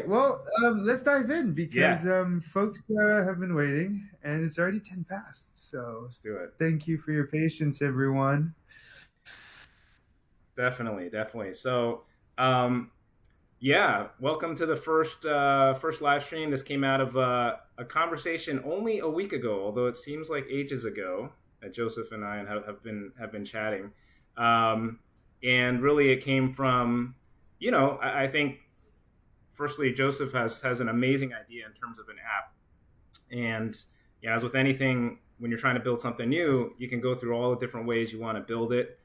Well, let's dive in Yeah, because folks have been waiting and it's already 10 past. So let's do it. thank you for your patience, everyone. Definitely, definitely. So, um, yeah, welcome to the first live stream. This came out of a conversation only a week ago, although it seems like ages ago that Joseph and I have been chatting. Um, and really, it came from, I think firstly, Joseph has an amazing idea in terms of an app. And as with anything, when you're trying to build something new, you can go through all the different ways you want to build it.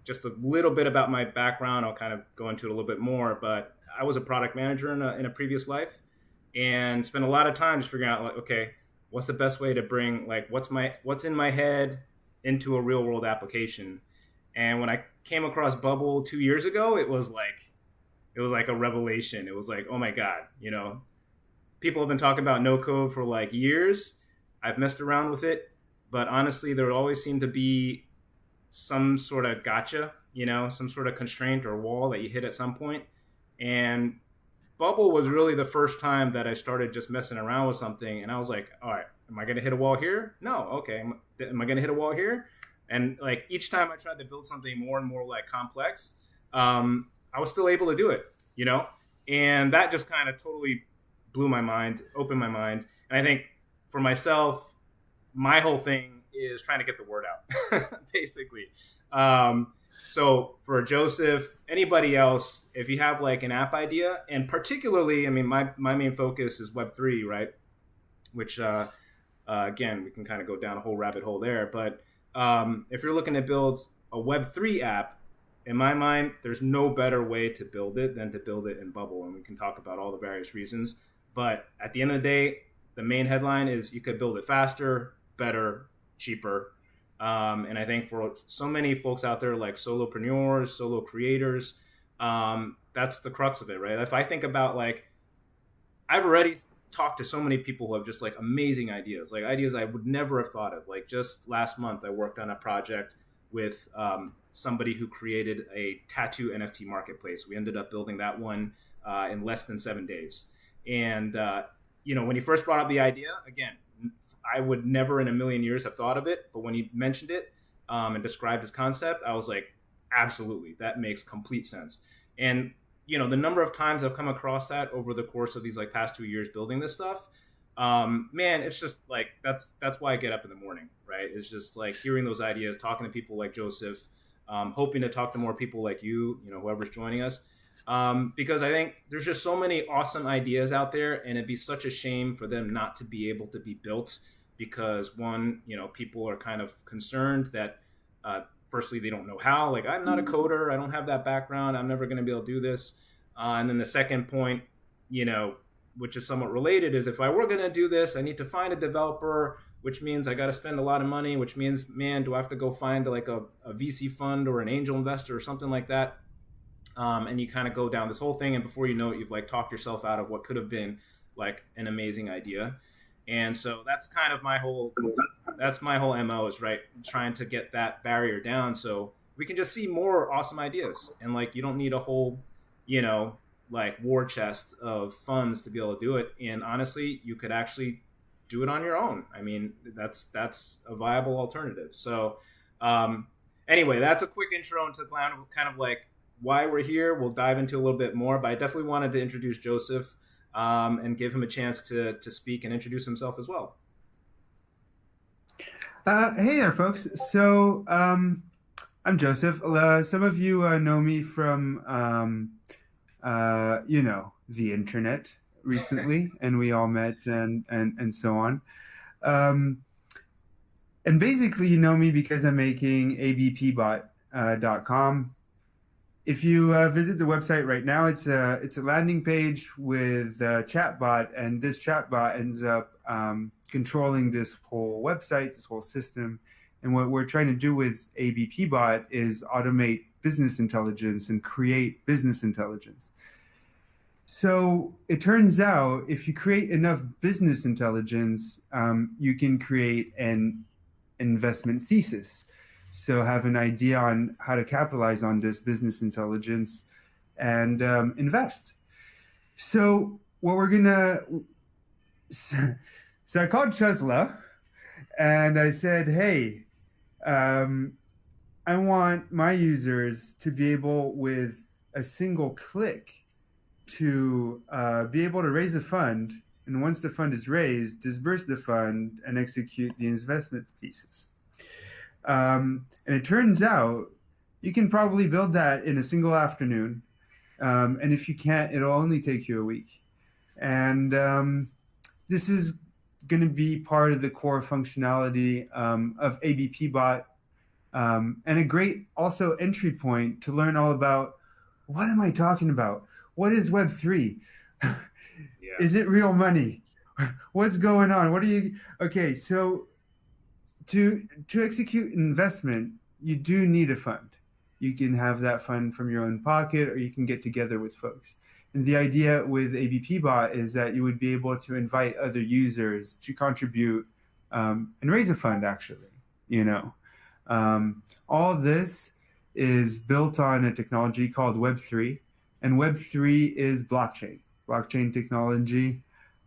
Just a little bit about my background, I'll kind of go into it a little bit more. But I was a product manager in a previous life, and spent a lot of time just figuring out, like, okay, what's the best way to bring, like, what's in my head into a real world application. And when I came across Bubble 2 years ago, it was like a revelation. It was like, oh my god, people have been talking about no code for like years. I've messed around with it, but honestly, there always seemed to be some sort of gotcha, some sort of constraint or wall that you hit at some point. And Bubble was really the first time that I started just messing around with something, and I was like, all right, am I going to hit a wall here? No, okay. Am I going to hit a wall here? And like each time I tried to build something more and more like complex, I was still able to do it, and that just kind of totally blew my mind, opened my mind. And I think for myself, my whole thing is trying to get the word out, basically. So for Joseph, anybody else, if you have like an app idea, and particularly, I mean, my main focus is Web3, right? Which, again, we can kind of go down a whole rabbit hole there. But if you're looking to build a Web3 app, in my mind, there's no better way to build it than to build it in Bubble. And we can talk about all the various reasons. But at the end of the day, the main headline is you could build it faster, better, cheaper. And I think for so many folks out there, like solopreneurs, solo creators, that's the crux of it, right? If I think about, like, I've already talked to so many people who have just like amazing ideas, like ideas I would never have thought of. Like just last month, I worked on a project with somebody who created a tattoo NFT marketplace. We ended up building that one in less than 7 days. And when he first brought up the idea, again, I would never in a million years have thought of it. But when he mentioned it and described his concept, I was like, absolutely, that makes complete sense. And the number of times I've come across that over the course of these like past 2 years building this stuff, man, it's just like that's why I get up in the morning, right? It's just like hearing those ideas, talking to people like Joseph, hoping to talk to more people like you, whoever's joining us, because I think there's just so many awesome ideas out there, and it'd be such a shame for them not to be able to be built because one, people are kind of concerned that firstly they don't know how. Like, I'm not a coder, I don't have that background, I'm never going to be able to do this. And then the second point, which is somewhat related, is if I were going to do this, I need to find a developer, which means I got to spend a lot of money, which means, man, do I have to go find like a VC fund or an angel investor or something like that? And you kind of go down this whole thing, and before you know it, you've like talked yourself out of what could have been like an amazing idea. And so that's kind of my whole MO, is right, trying to get that barrier down so we can just see more awesome ideas, and like you don't need a whole, like war chest of funds to be able to do it. And honestly, you could actually do it on your own. I mean, that's a viable alternative. So anyway, that's a quick intro into kind of like why we're here. We'll dive into a little bit more, but I definitely wanted to introduce Joseph and give him a chance to speak and introduce himself as well. Hey there, folks. So I'm Joseph. Some of you know me from, the internet recently, and we all met and so on. Um, and basically, you know me because I'm making abpbot.com. If you visit the website right now, it's a landing page with a chatbot, and this chatbot ends up controlling this whole website, this whole system. And what we're trying to do with abpbot is automate business intelligence and create business intelligence. So it turns out if you create enough business intelligence, you can create an investment thesis. So have an idea on how to capitalize on this business intelligence and invest. So what we're gonna so, so I called Chesla and I said, hey, um, I want my users to be able with a single click to be able to raise a fund, and once the fund is raised, disperse the fund and execute the investment thesis. And it turns out you can probably build that in a single afternoon. And if you can't, it'll only take you a week. And this is going to be part of the core functionality of ABP Bot, and a great also entry point to learn all about what am I talking about? What is Web3? Yeah. Is it real money? What's going on? What are you? Okay, so to execute an investment, you do need a fund. You can have that fund from your own pocket, or you can get together with folks. And the idea with ABP Bot is that you would be able to invite other users to contribute and raise a fund, actually. You know, all this is built on a technology called Web3, and Web3 is blockchain technology.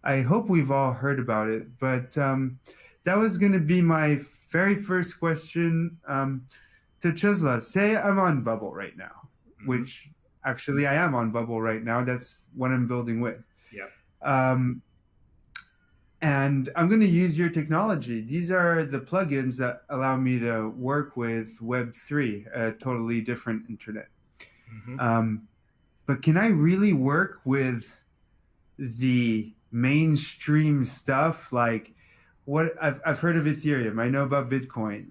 I hope we've all heard about it, but that was going to be my very first question to Chisla. Say I'm on Bubble right now, Mm-hmm. which actually I am on Bubble right now. That's what I'm building with. Yep. Um, and I'm going to use your technology. These are the plugins that allow me to work with Web3, a totally different internet. Mm-hmm. Um, but can I really work with the mainstream stuff? Like what I've heard of Ethereum. I know about Bitcoin,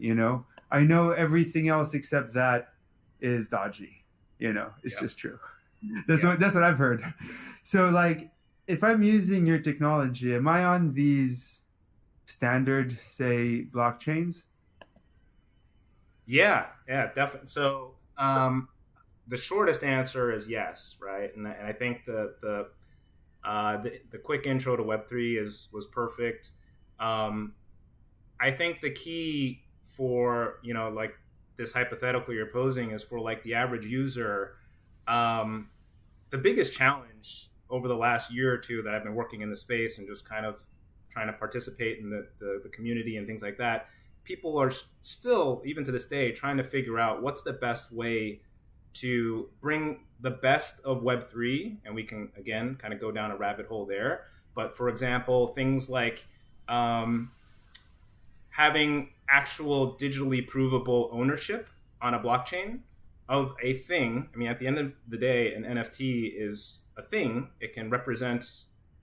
I know everything else except that is dodgy. It's Yep. just true. Yep. That's what I've heard. So like if I'm using your technology, am I on these standard, say, blockchains? Yeah. Yeah. Definitely. So, the shortest answer is yes, right? And I think the quick intro to Web3 is was perfect. Um, I think the key for like this hypothetical you're posing is for like the average user. Um, the biggest challenge over the last year or two that I've been working in the space and just kind of trying to participate in the community and things like that, people are still, even to this day, trying to figure out what's the best way to bring the best of Web3. And we can, again, kind of go down a rabbit hole there. But for example, things like um, having actual digitally provable ownership on a blockchain of a thing. I mean, at the end of the day, an NFT is a thing. It can represent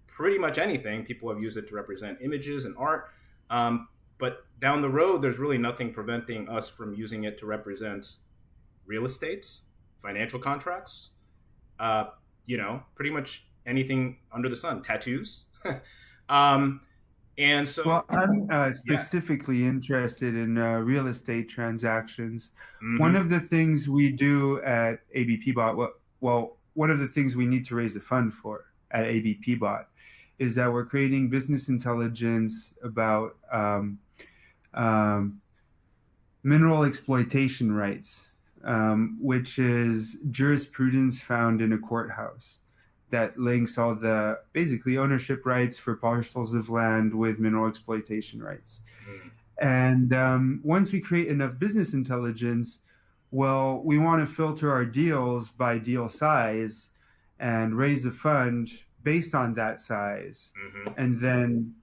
pretty much anything. People have used it to represent images and art. But down the road, there's really nothing preventing us from using it to represent real estate, financial contracts, pretty much anything under the sun, tattoos. um, and Well, so, I'm yeah. specifically interested in real estate transactions. One Mm-hmm. of the things we do at ABP Bot, well, one of the things we need to raise a fund for at ABP Bot is that we're creating business intelligence about um, mineral exploitation rights, which is jurisprudence found in a courthouse that links all the basically ownership rights for parcels of land with mineral exploitation rights. Mm. And once we create enough business intelligence, well, we want to filter our deals by deal size and raise a fund based on that size, Mm-hmm. and then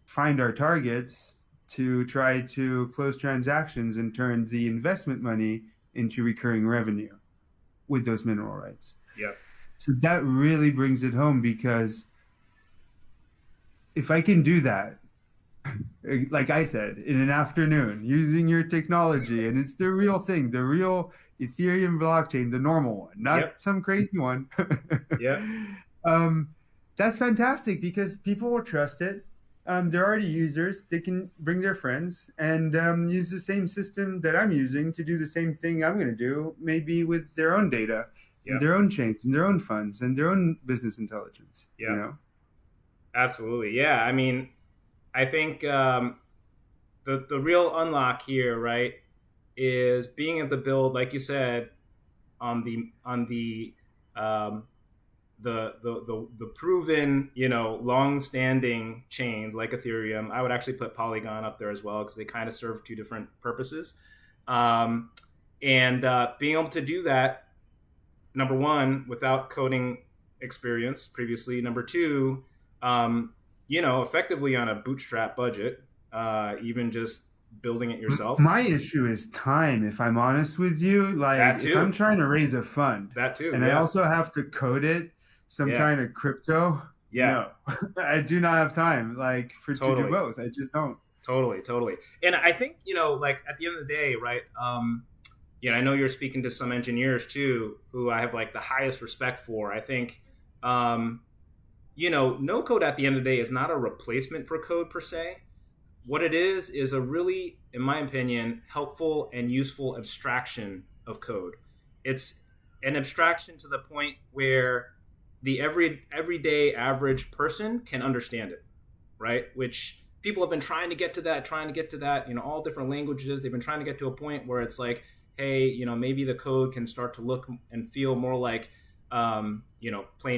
find our targets to try to close transactions and turn the investment money into recurring revenue with those mineral rights. Yep. So that really brings it home because if I can do that, like I said, in an afternoon using your technology, and it's the real thing, the real Ethereum blockchain, the normal one, not Yep. some crazy one. Yep. um, that's fantastic because people will trust it. They're already users. They can bring their friends and use the same system that I'm using to do the same thing I'm going to do, maybe with their own data and Yep. their own chains and their own funds and their own business intelligence, Yep. Absolutely. Yeah. I mean, I think the real unlock here, right, is being able to build, like you said, on the um, the proven, long-standing chains like Ethereum. I would actually put Polygon up there as well because they kind of serve two different purposes. And being able to do that, number one, without coding experience previously. Number two, effectively on a bootstrap budget, even just building it yourself. My issue is time, if I'm honest with you. Like, if I'm trying to raise a fund, that too, and I also have to code it, some kind of crypto. No, I do not have time, like, to do both. I just don't. Totally. And I think, like at the end of the day, right? I know you're speaking to some engineers too, who I have like the highest respect for. I think, no code at the end of the day is not a replacement for code per se. What it is a really, in my opinion, helpful and useful abstraction of code. It's an abstraction to the point where the everyday average person can understand it, right? Which people have been trying to get to that, all different languages. They've been trying to get to a point where it's like, hey, maybe the code can start to look and feel more like, plain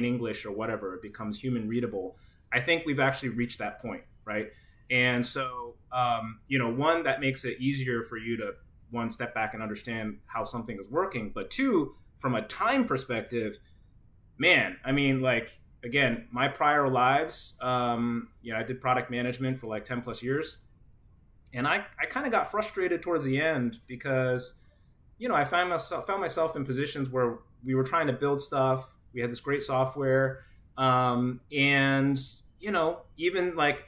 English or whatever. It becomes human readable. I think we've actually reached that point, right? And so, one, that makes it easier for you to, one, step back and understand how something is working. But two, from a time perspective, man, I mean, like, again, my prior lives, I did product management for like 10 plus years. And I kind of got frustrated towards the end because, I found myself in positions where we were trying to build stuff. We had this great software. And, even like,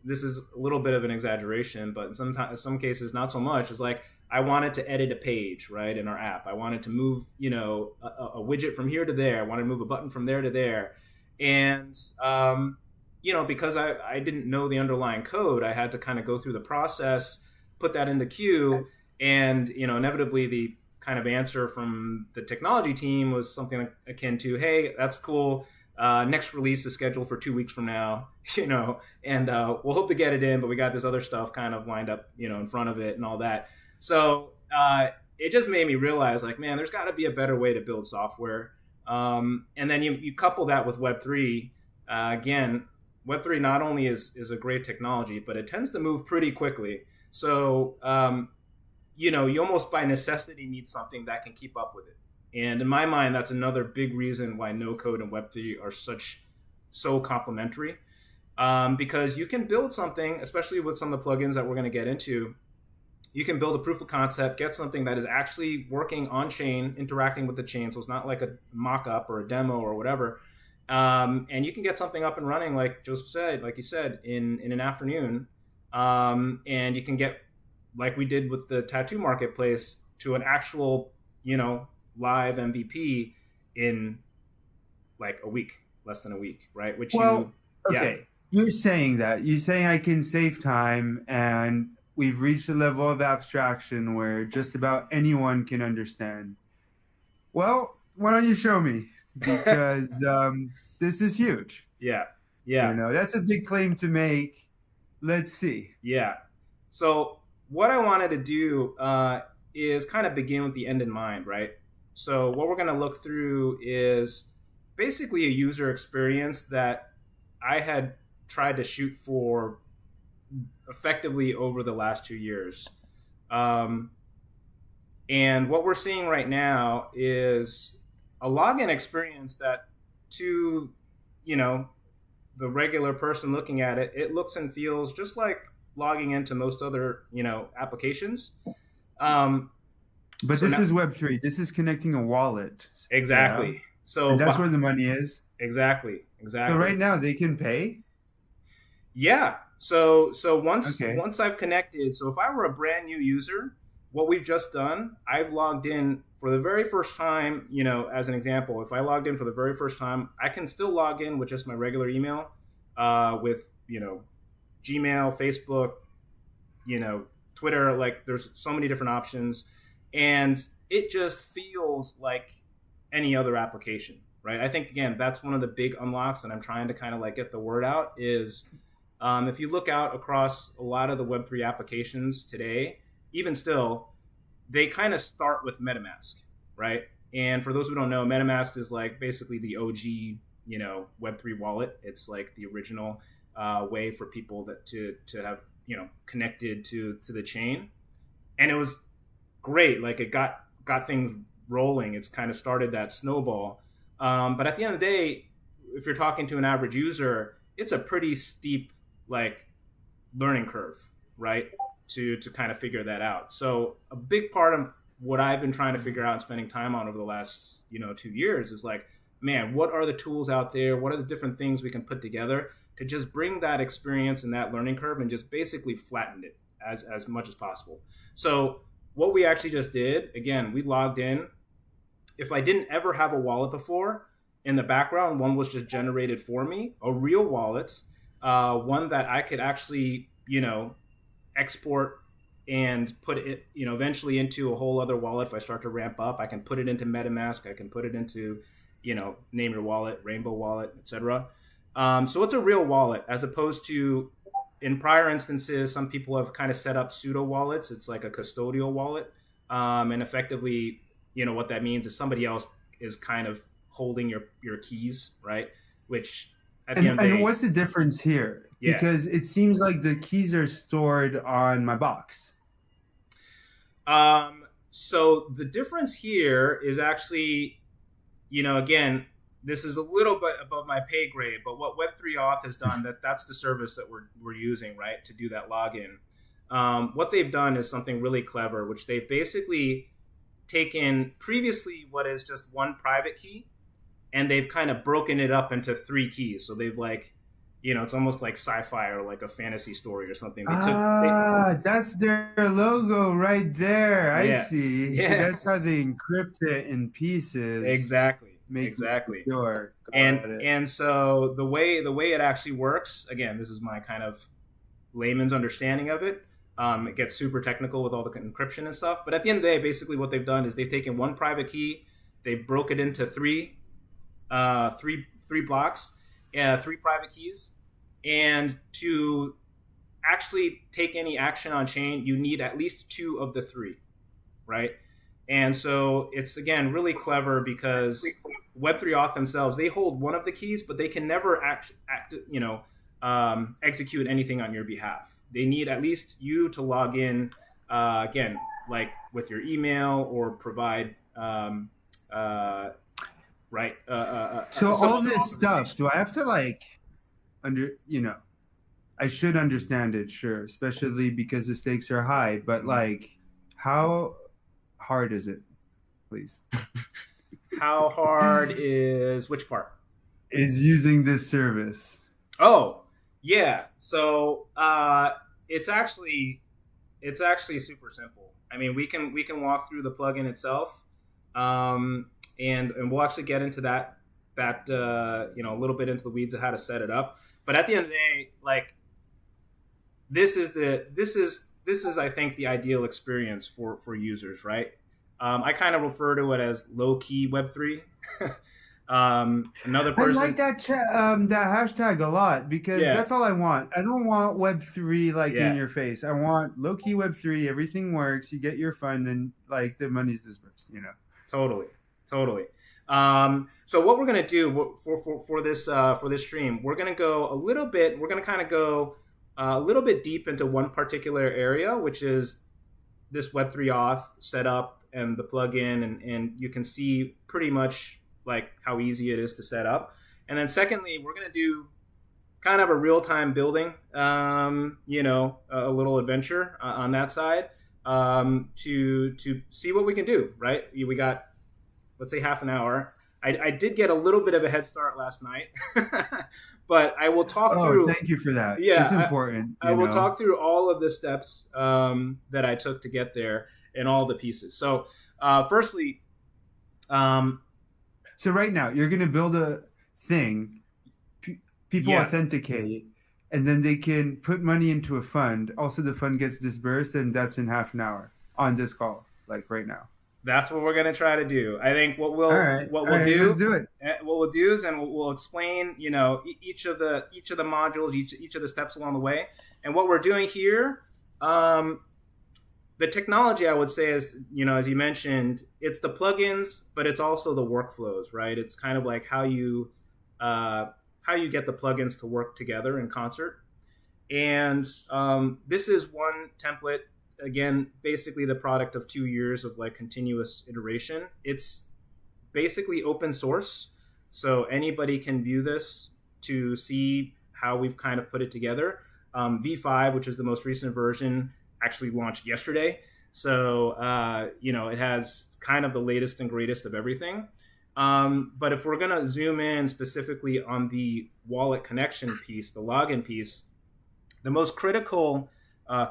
this is a little bit of an exaggeration, but in some cases, not so much. It's like, I wanted to edit a page, right, in our app. I wanted to move, a widget from here to there. I wanted to move a button from there to there. And, because I didn't know the underlying code, I had to kind of go through the process, put that in the queue. And, inevitably the kind of answer from the technology team was something akin to, hey, that's cool. Next release is scheduled for 2 weeks from now, and we'll hope to get it in, but we got this other stuff kind of lined up, in front of it and all that. So it just made me realize, like, man, there's got to be a better way to build software. And then you couple that with Web3. Again, Web3 not only is a great technology, but it tends to move pretty quickly. So, you almost by necessity need something that can keep up with it. And in my mind, that's another big reason why no code and Web3 are so complementary. Because you can build something, especially with some of the plugins that we're going to get into. You can build a proof of concept, get something that is actually working on chain, interacting with the chain. So it's not like a mock-up or a demo or whatever. And you can get something up and running, like Joseph said, like you said, in an afternoon. And you can get, like we did with the tattoo marketplace, to an actual, live MVP in like a week, less than a week, right? You're saying I can save time, and we've reached a level of abstraction where just about anyone can understand. Well, why don't you show me? Because this is huge. Yeah. That's a big claim to make. Let's see. Yeah. So what I wanted to do is kind of begin with the end in mind, right? So what we're going to look through is basically a user experience that I had tried to shoot for effectively over the last 2 years. And what we're seeing right now is a login experience that, to, the regular person looking at it, it looks and feels just like logging into most other, applications. But this is Web3. This is connecting a wallet. Exactly. So and that's where the money is. Exactly. So right now they can pay? Yeah. So once I've connected, so if I were a brand new user, what we've just done, I've logged in for the very first time, as an example. If I logged in for the very first time, I can still log in with just my regular email, with, Gmail, Facebook, Twitter. Like, there's so many different options, and it just feels like any other application, right? I think, again, that's one of the big unlocks that I'm trying to kind of like get the word out is, if you look out across a lot of the Web3 applications today, even still, they kind of start with MetaMask, right? And for those who don't know, MetaMask is like basically the OG, Web3 wallet. It's like the original way for people to have connected to the chain, and it was great. Like it got things rolling. It's kind of started that snowball. But at the end of the day, if you're talking to an average user, it's a pretty steep like learning curve, right? To kind of figure that out. So a big part of what I've been trying to figure out and spending time on over the last 2 years is like, man, what are the tools out there? What are the different things we can put together to just bring that experience and that learning curve and just basically flatten it as much as possible. So what we actually just did, again, we logged in. If I didn't ever have a wallet before, in the background, one was just generated for me, a real wallet, one that I could actually, export and put it, eventually into a whole other wallet. If I start to ramp up, I can put it into MetaMask. I can put it into, name your wallet, Rainbow Wallet, etc. So it's a real wallet, as opposed to in prior instances, some people have kind of set up pseudo wallets. It's like a custodial wallet. And effectively, what that means is somebody else is kind of holding your keys, right? Which at the end of the day, and what's the difference here? Yeah. Because it seems like the keys are stored on my box. So the difference here is actually, again, this is a little bit above my pay grade, but what Web3 Auth has done, that's the service that we're using, right, to do that login. What they've done is something really clever, which they've basically taken previously what is just one private key, and they've kind of broken it up into 3 keys. So they've like, it's almost like sci-fi or like a fantasy story or something. That's their logo right there. I see. Yeah. So that's how they encrypt it in pieces. Exactly. Sure. And so the way it actually works, again, this is my kind of layman's understanding of it. It gets super technical with all the encryption and stuff. But at the end of the day, basically what they've done is they've taken one private key, they broke it into three blocks, 3 private keys. And to actually take any action on chain, you need at least 2 of the 3, right? And so it's, again, really clever because Web3 Auth themselves, they hold one of the keys, but they can never execute anything on your behalf. They need at least you to log in, again, like with your email or provide, right? So all this stuff, do I have to I should understand it, sure, especially because the stakes are high, but like, how hard is it, please? How hard is which part? Is using this service. Oh, yeah. So it's actually super simple. I mean, we can walk through the plugin itself, and we'll actually get into that a little bit into the weeds of how to set it up. But at the end of the day, like this is I think the ideal experience for users, right? I kind of refer to it as low key Web3. Another person, I like that that hashtag a lot because that's all I want. I don't want Web3 in your face. I want low key Web3. Everything works. You get your fund and like the money's dispersed. Totally. So what we're gonna do for this stream, we're gonna go a little bit. We're gonna kind of go a little bit deep into one particular area, which is this Web3 Auth setup and the plugin, and you can see pretty much like how easy it is to set up. And then secondly, we're gonna do kind of a real-time building, a little adventure on that side to see what we can do. Right? We got, let's say, half an hour. I did get a little bit of a head start last night, but I will talk through. Oh, thank you for that. Yeah, it's important. I will talk through all of the steps that I took to get there and all the pieces. So, firstly, so right now you're going to build a thing. People authenticate, and then they can put money into a fund. Also, the fund gets disbursed, and that's in half an hour on this call, like right now. That's what we're going to try to do. I think what we'll do. Let's do it. What we'll do is, and we'll explain, each of the modules, each of the steps along the way. And what we're doing here, the technology, I would say, is, as you mentioned, it's the plugins, but it's also the workflows, right? It's kind of like uh, how you get the plugins to work together in concert. And this is one template, again, basically the product of 2 years of like continuous iteration. It's basically open source, so anybody can view this to see how we've kind of put it together. V5, which is the most recent version, actually launched yesterday. So, it has kind of the latest and greatest of everything. But if we're going to zoom in specifically on the wallet connection piece, the login piece, the most critical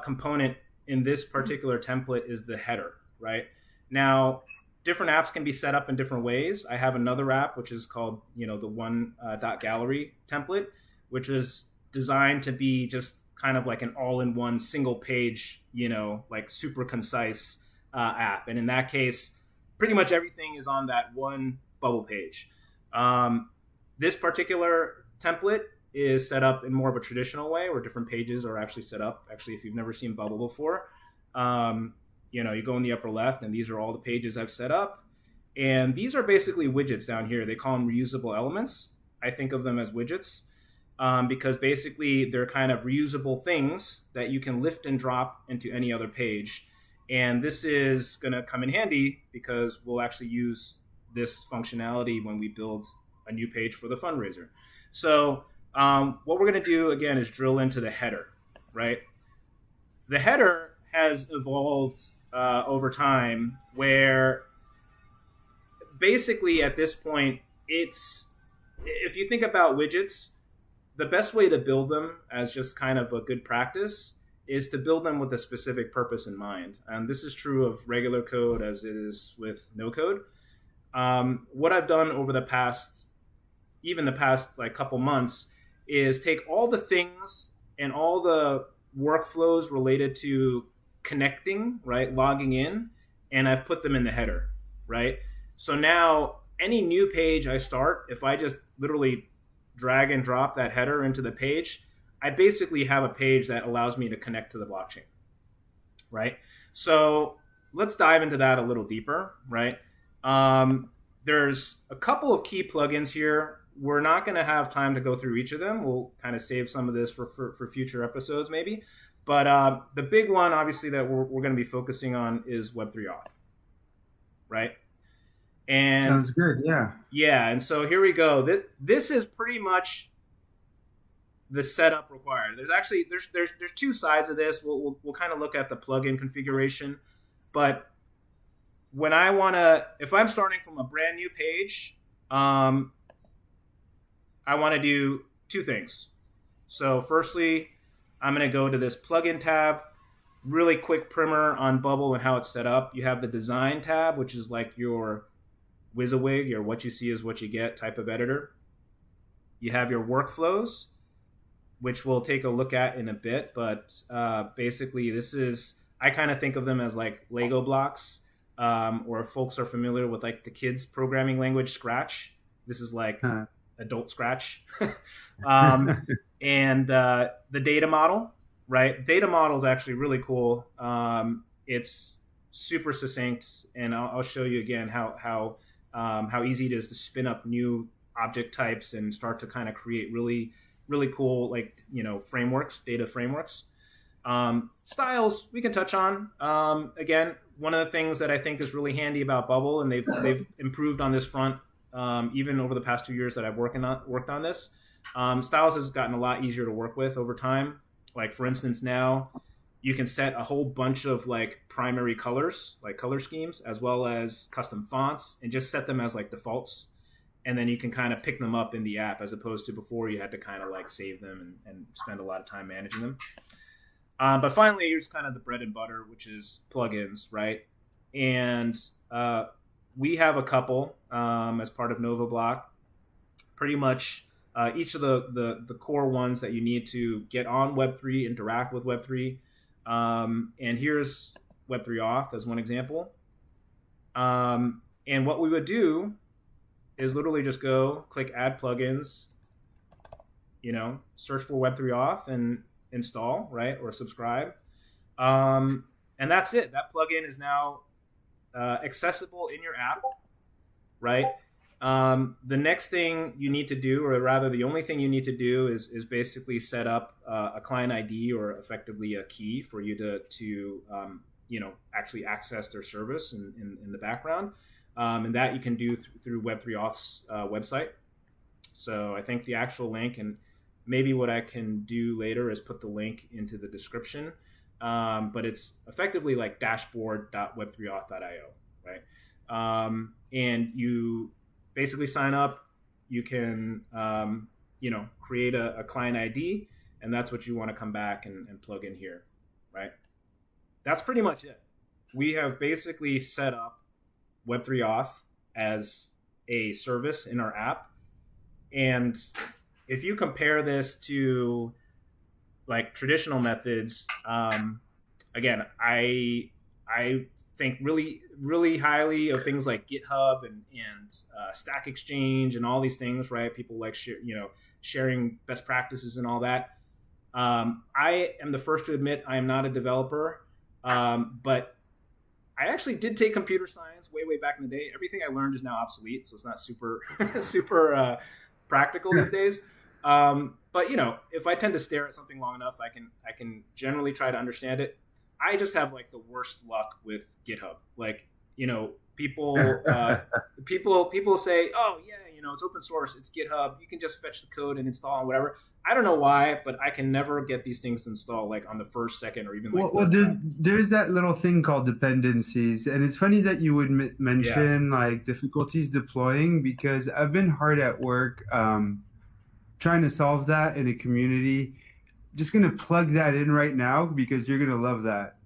component in this particular template is the header, right? Now, different apps can be set up in different ways. I have another app, which is called, the one.GALLERY template, which is designed to be just kind of like an all-in-one single page, like super concise app. And in that case, pretty much everything is on that one bubble page. This particular template is set up in more of a traditional way, where different pages are actually set up. Actually, if you've never seen Bubble before, you go in the upper left, and these are all the pages I've set up. And these are basically widgets down here. They call them reusable elements. I think of them as widgets because basically they're kind of reusable things that you can lift and drop into any other page. And this is going to come in handy because we'll actually use this functionality when we build a new page for the fundraiser. So what we're going to do, again, is drill into the header, right? The header has evolved over time, where basically at this point, if you think about widgets, the best way to build them as just kind of a good practice is to build them with a specific purpose in mind. And this is true of regular code as it is with no code. What I've done over the past like couple months is take all the things and all the workflows related to connecting, right, logging in, and I've put them in the header, right? So now any new page I start, if I just literally drag and drop that header into the page, I basically have a page that allows me to connect to the blockchain, right? So let's dive into that a little deeper, right? There's a couple of key plugins here. We're not going to have time to go through each of them. We'll kind of save some of this for future episodes maybe. But the big one, obviously, that we're going to be focusing on is Web3 Auth, right? And sounds good, yeah. Yeah, and so here we go. This is pretty much the setup required. There's two sides of this. We'll kind of look at the plugin configuration, but if I'm starting from a brand new page, I want to do two things. So firstly, I'm going to go to this plugin tab, really quick primer on Bubble and how it's set up. You have the design tab, which is like your WYSIWYG, or what you see is what you get type of editor. You have your workflows, which we'll take a look at in a bit. But basically, I kind of think of them as like Lego blocks, or if folks are familiar with like the kids programming language Scratch, this is like adult Scratch. And the data model, right? Data model is actually really cool. It's super succinct, and I'll show you again how easy it is to spin up new object types and start to kind of create really, really cool, like, frameworks, data frameworks. Styles we can touch on. Again, one of the things that I think is really handy about Bubble, and they've improved on this front, even over the past 2 years that I've worked on this. Styles has gotten a lot easier to work with over time. Like, for instance, now you can set a whole bunch of like primary colors, like color schemes, as well as custom fonts, and just set them as like defaults. And then you can kind of pick them up in the app, as opposed to before you had to kind of like save them and spend a lot of time managing them. But finally, here's kind of the bread and butter, which is plugins, right? And we have a couple as part of NovaBlock. Pretty much each of the core ones that you need to get on Web3, interact with Web3. And here's Web3 Auth as one example. And what we would do is literally just go click Add Plugins, search for Web3 Auth and install, right, or subscribe. And that's it. That plugin is now accessible in your app, right? The next thing you need to do, or rather the only thing you need to do is basically set up a client ID, or effectively a key for you to actually access their service in the background. And that you can do through Web3Auth's website. So I think the actual link, and maybe what I can do later is put the link into the description. But it's effectively like dashboard.web3auth.io, right? And you basically sign up. You can, create a client ID, and that's what you want to come back and plug in here, right? That's pretty much it. We have basically set up Web3Auth as a service in our app. And if you compare this to like traditional methods, again, I think really, really highly of things like GitHub and Stack Exchange and all these things, right? People like sharing best practices and all that. I am the first to admit I am not a developer, but I actually did take computer science way back in the day. Everything I learned is now obsolete, so it's not super super practical these days. But if I tend to stare at something long enough, I can generally try to understand it. I just have like the worst luck with GitHub. Like, people say, oh yeah, it's open source, it's GitHub, you can just fetch the code and install and whatever. I don't know why, but I can never get these things to install like on the first, second, or even like there's that little thing called dependencies, and it's funny that you would mention like difficulties deploying, because I've been hard at work trying to solve that in a community. Just gonna plug that in right now because you're gonna love that.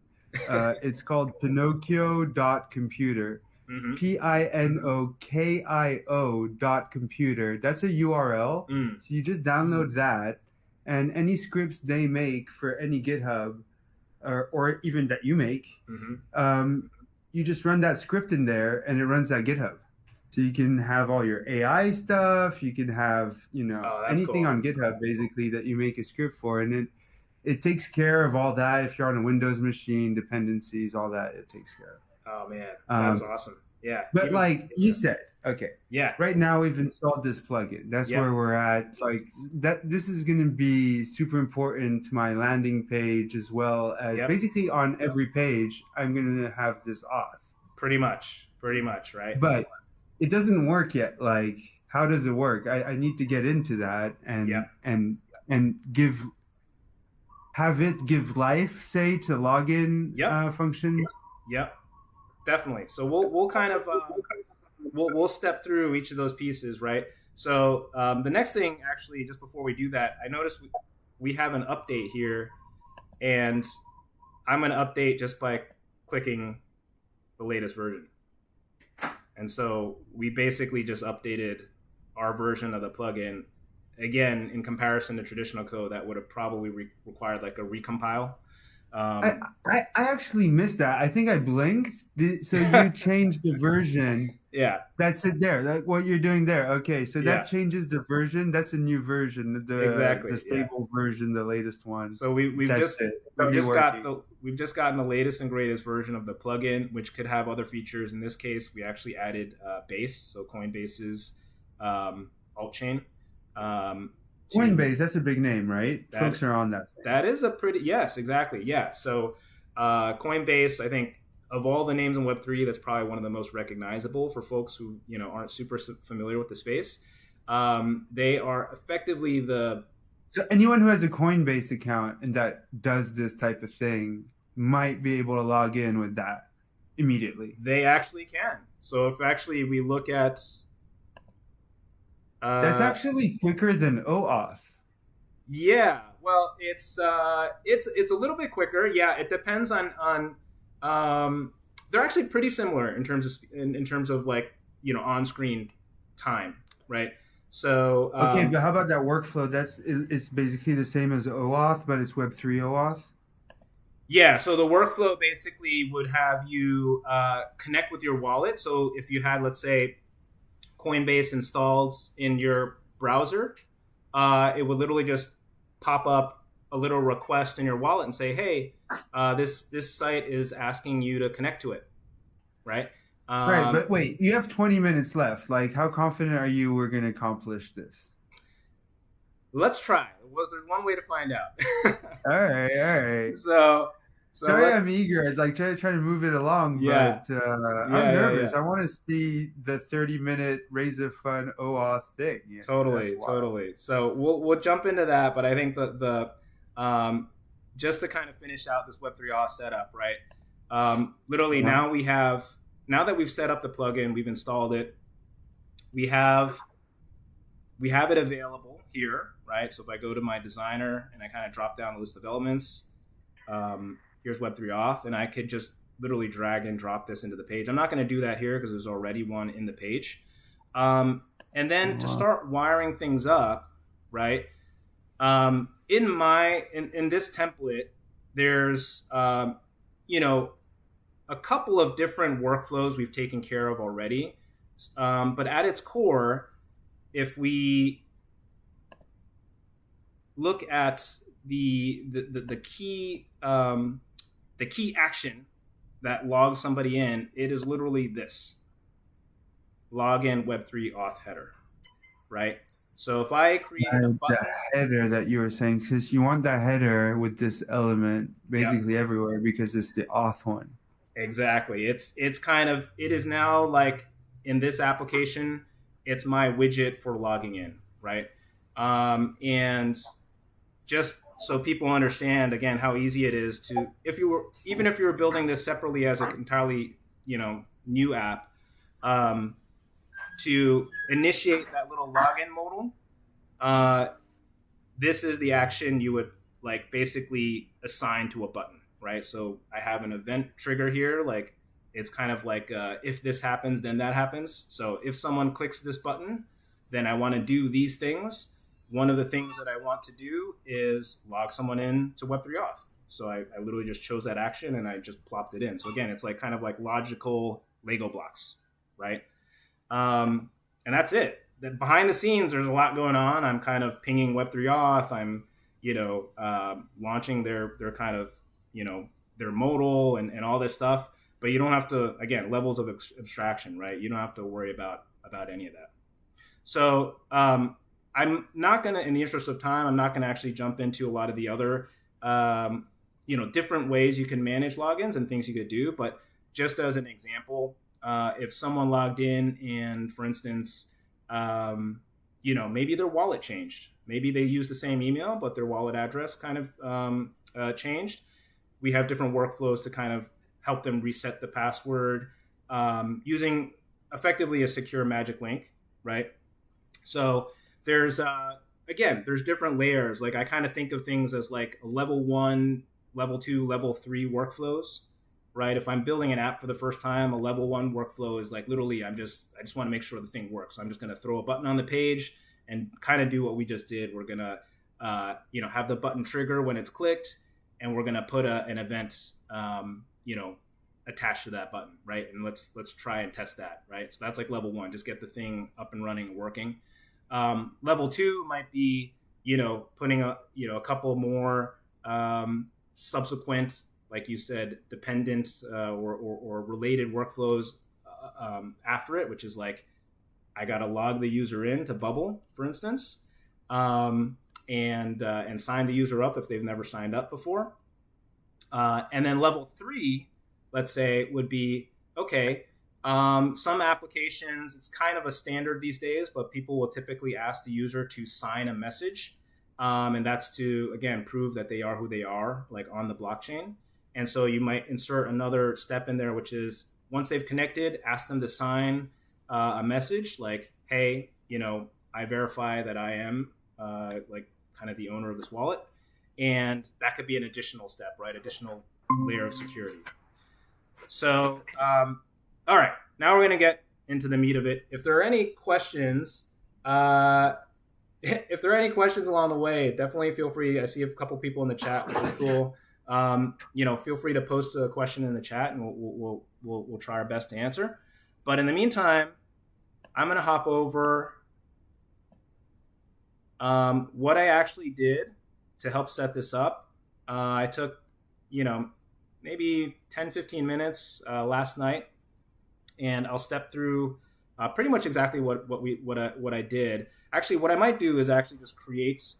It's called Pinocchio.computer. Mm-hmm. Pinokio.computer. That's a URL. So you just download that, and any scripts they make for any GitHub, or even that you make, you just run that script in there, and it runs that GitHub. So you can have all your AI stuff. You can have anything on GitHub basically that you make a script for, and it takes care of all that. If you're on a Windows machine, dependencies, all that, it takes care of. Oh man, that's awesome. Yeah. But like you said, okay. Yeah. Right now we've installed this plugin. That's where we're at. Like that, this is going to be super important to my landing page, as well as basically on every page, I'm going to have this auth. Pretty much, right? But it doesn't work yet. Like, how does it work? I need to get into that and have it give life, say, to login functions. Yep. Definitely. So we'll kind of we'll step through each of those pieces, right? So the next thing, actually, just before we do that, I noticed we have an update here, and I'm going to update just by clicking the latest version. And so we basically just updated our version of the plugin. Again, in comparison to traditional code, that would have probably required like a recompile. I actually missed that. I think I blinked. So you changed the version. Yeah. That's it there. That what you're doing there. Okay. So that changes the version. That's a new version. The stable version, the latest one. So we've just gotten the latest and greatest version of the plugin, which could have other features. In this case, we actually added Base, so Coinbase's alt chain. Coinbase, that's a big name, right? Folks are on that. That is a pretty, yes, exactly. Yeah. So Coinbase, I think of all the names in Web3, that's probably one of the most recognizable for folks who, aren't super familiar with the space. They are effectively So anyone who has a Coinbase account and that does this type of thing might be able to log in with that immediately. They actually can. So if actually we look at... that's actually quicker than OAuth. Yeah, well, it's a little bit quicker. Yeah, it depends on they're actually pretty similar in terms of like on-screen time, right? So okay, but how about that workflow? It's basically the same as OAuth, but it's Web3 OAuth. Yeah, so the workflow basically would have you connect with your wallet. So if you had, let's say, Coinbase installed in your browser, it would literally just pop up a little request in your wallet and say, hey, this site is asking you to connect to it, right? Right, but wait, you have 20 minutes left. Like, how confident are you we're going to accomplish this? Let's try. There's one way to find out. All right, all right. So Sorry, let's. I'm eager. I'd like try to move it along, Yeah, but I'm yeah, yeah, nervous. yeah. I want to see the 30-minute raise a fund OAuth thing. You know, that's Totally, wild. totally. So we'll jump into that, but I think the just to kind of finish out this Web3 auth setup, right? Literally Yeah. now that we've set up the plugin, we've installed it, we have it available here, right? So if I go to my designer and I kind of drop down the list of elements, here's Web3 auth, and I could just literally drag and drop this into the page. I'm not going to do that here because there's already one in the page. And then to start wiring things up, right? In this template, there's a couple of different workflows we've taken care of already. But at its core, if we look at the key action that logs somebody in, it is literally this: login Web3 auth header, right? So if I create a The button, header that you were saying, because you want that header with this element basically everywhere because it's the auth one. exactly, it's kind of, it is now like in this application, it's my widget for logging in, right? And just so people understand again how easy it is to, if you were building this separately as an entirely new app, to initiate that little login modal, this is the action you would like basically assign to a button, right? So I have an event trigger here, like it's kind of like if this happens, then that happens. So if someone clicks this button, then I want to do these things. One of the things that I want to do is log someone in to Web3 auth. So I literally just chose that action and I just plopped it in. So again, it's like kind of like logical Lego blocks, right? And that's it. Then behind the scenes, there's a lot going on. I'm kind of pinging Web3 auth. I'm, launching their kind of, their modal and all this stuff. But you don't have to, again, levels of abstraction, right? You don't have to worry about any of that. So I'm not going to, in the interest of time, I'm not going to actually jump into a lot of the other, different ways you can manage logins and things you could do. But just as an example, if someone logged in and, for instance, maybe their wallet changed. Maybe they use the same email, but their wallet address kind of changed. We have different workflows to kind of help them reset the password using effectively a secure magic link, right? So there's different layers. Like I kind of think of things as like level 1, level 2, level 3 workflows, right? If I'm building an app for the first time, a level 1 workflow is like literally I just want to make sure the thing works. So I'm just going to throw a button on the page and kind of do what we just did. We're going to have the button trigger when it's clicked, and we're going to put an event attached to that button, right? And let's try and test that, right? So that's like level 1, just get the thing up and running and working. Level 2 might be, putting a couple more subsequent, like you said, dependent or related workflows after it, which is like I got to log the user in to Bubble, for instance, and sign the user up if they've never signed up before. And then level 3, let's say, would be, okay, some applications, it's kind of a standard these days, but people will typically ask the user to sign a message. And that's to, again, prove that they are who they are, like on the blockchain. And so you might insert another step in there, which is once they've connected, ask them to sign a message like, hey, I verify that I am like kind of the owner of this wallet. And that could be an additional step, right? Additional layer of security. So, all right, now we're going to get into the meat of it. If there are any questions, along the way, definitely feel free. I see a couple people in the chat, which is cool. Feel free to post a question in the chat, and we'll try our best to answer. But in the meantime, I'm going to hop over what I actually did to help set this up. I took, maybe 10, 15 minutes last night, and I'll step through pretty much exactly what I did. Actually, what I might do is actually just create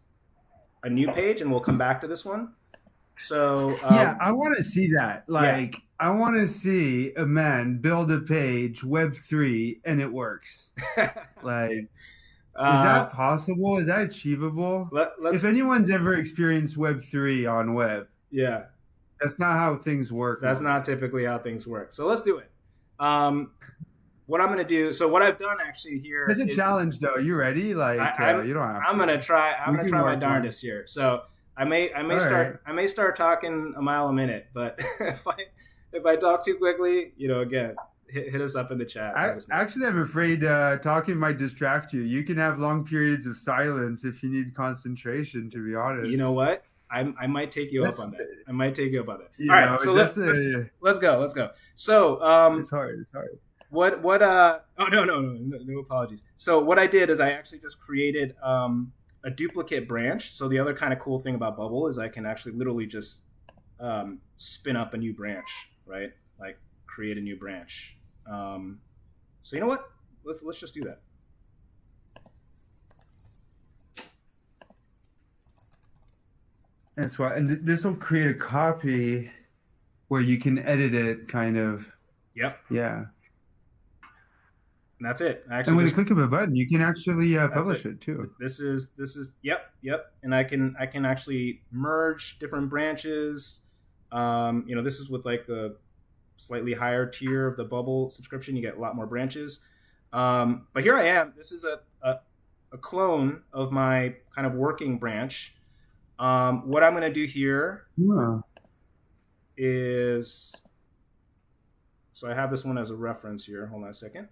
a new page, and we'll come back to this one. So yeah, I want to see that. Like, yeah. I want to see a man build a page Web3 and it works. Like, is that possible? Is that achievable? If anyone's ever experienced Web3 on web, yeah, that's not how things work. That's not typically how things work. So let's do it. What I'm going to do. So what I've done actually here. It's a challenge, though. You ready? Like, you don't have. I'm going to try. I'm going to try my darndest here. So I may start talking a mile a minute, but if I talk too quickly, again, hit us up in the chat. Actually, I'm afraid talking might distract you. You can have long periods of silence if you need concentration, to be honest. You know what? I might take you up on that. I might take you up on that. All right, so let's go. So it's hard. What oh no apologies. So what I did is I actually just created a duplicate branch. So the other kind of cool thing about Bubble is I can actually literally just spin up a new branch, right? Like create a new branch. So you know what? Let's just do that. That's why, and this will create a copy where you can edit it, kind of. Yep. Yeah. And that's it. And with a click of a button, you can actually publish it too. This is yep. And I can actually merge different branches. This is with like the slightly higher tier of the Bubble subscription. You get a lot more branches. But here I am. This is a clone of my kind of working branch. What I'm going to do here is, so I have this one as a reference here. Hold on a second.